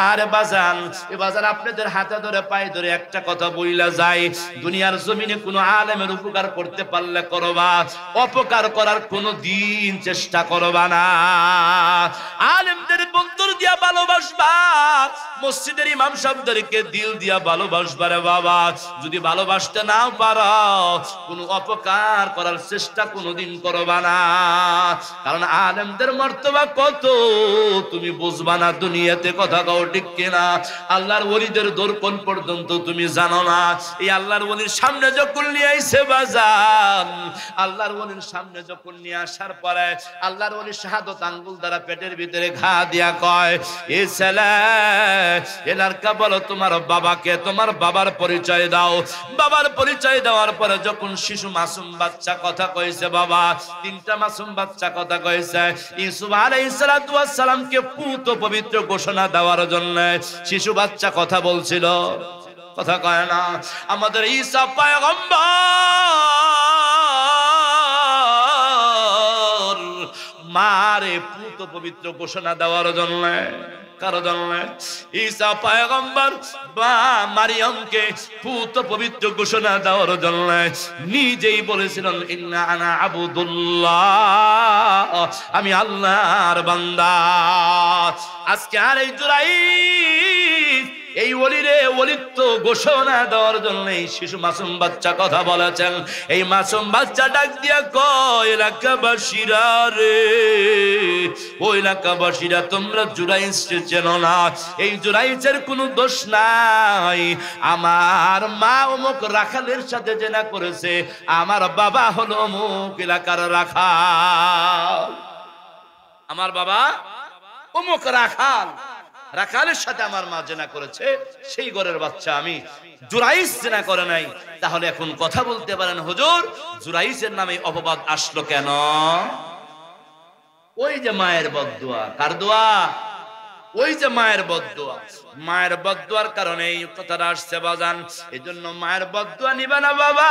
A: আর বাজান, এ বাজান আপনাদের হাতে ধরে পায়ে ধরে একটা কথা বইলা যায়, দুনিয়ার জমিনে কোনো আলেমের উপকার করতে পারলে করবা, অপকার করার কোনো দিন চেষ্টা করবা না। আলেমদের বন্ধুর দিয়া ভালোবাসবা, মসজিদের ইমাম সাহেবদেরকে দিল দিয়া ভালোবাসবা রে বাবা। যদি ভালোবাসতে নাও পারো, কোনো অপকার করার চেষ্টা কোনোদিন করবা না, কারণ আলেমদের মর্তবা কত তুমি বুঝবা না দুনিয়াতে। কথা কও ঠিক কিনা? আল্লাহর ওলিদের দর্পণ পর্যন্ত তুমি জানো না। এই আল্লাহর ওলির সামনে যখন নিয়ে আইছে বাজান, আল্লাহর ওলির সামনে যখন নিয়ে আসার পরে আল্লাহর ওলি শাহাদত আঙ্গুল দ্বারা পেটের ভিতরে ঘা দিয়া কয়, এ ছেলে, এ লড়কা, বলো তোমার বাবাকে, তোমার বাবার পরিচয় দাও। বাবার পরিচয় দেওয়ার পরে যখন শিশু মাসুম বাচ্চা কথা কইছে, বাবা তিনটা মাসুম বাচ্চা কথা কইছে, ইউসুফ আলাইহিস সালাতু ওয়াস সালামকে পুত পবিত্র ঘোষণা দেওয়ার জন্য শিশু বাচ্চা কথা বলছিল। কথা কয় না? আমাদের ঈসা পয়গম্বর মারে পুত পবিত্র ঘোষণা দেওয়ার জন্য, কারো জন্য? ঈসা পয়গম্বর বা মারিয়ামকে পুত পবিত্র ঘোষণা দেওয়ার জন্য নিজেই বলেছিলেন, ইন্না আনা আবুদুল্লাহ, আমি আল্লাহর বান্দা। আজকে আর এই জুরাইজ এই ওলিরে ওলিত্ব ঘোষণা দেওয়ার জন্য এই শিশু মাসুম বাচ্চা কথা বলেছেন। এই মাসুম বাচ্চা ডাক দিয়া কয়, এলাকাবাসীরা রে, ও এলাকাবাসীরা, তোমরা জুরাইজকে চেনো না। এই জুরাইজের কোনো দোষ নাই। আমার মা অমুক রাখালের সাথে জেনা করেছে, আমার বাবা হলো অমুক এলাকার রাখাল। আমার বাবা অমুক রাখাল, রাখালের সাথে আমার মা জেনা করেছে, সেই ঘরের বাচ্চা আমি। জুরাইজ জেনা করে নাই। তাহলে এখন কথা বলতে পারেন, হুজুর জুরাইজের নামে অপবাদ আসলো কেন? ওই যে মায়ের বদদুয়া। কার দোয়া? ওই যে মায়ের বদদুয়া। মায়ের বদদুয়ার কারণে এই কথাটা আসছে বাজান। এজন্য মায়ের বদদুয়া নিবে না বাবা।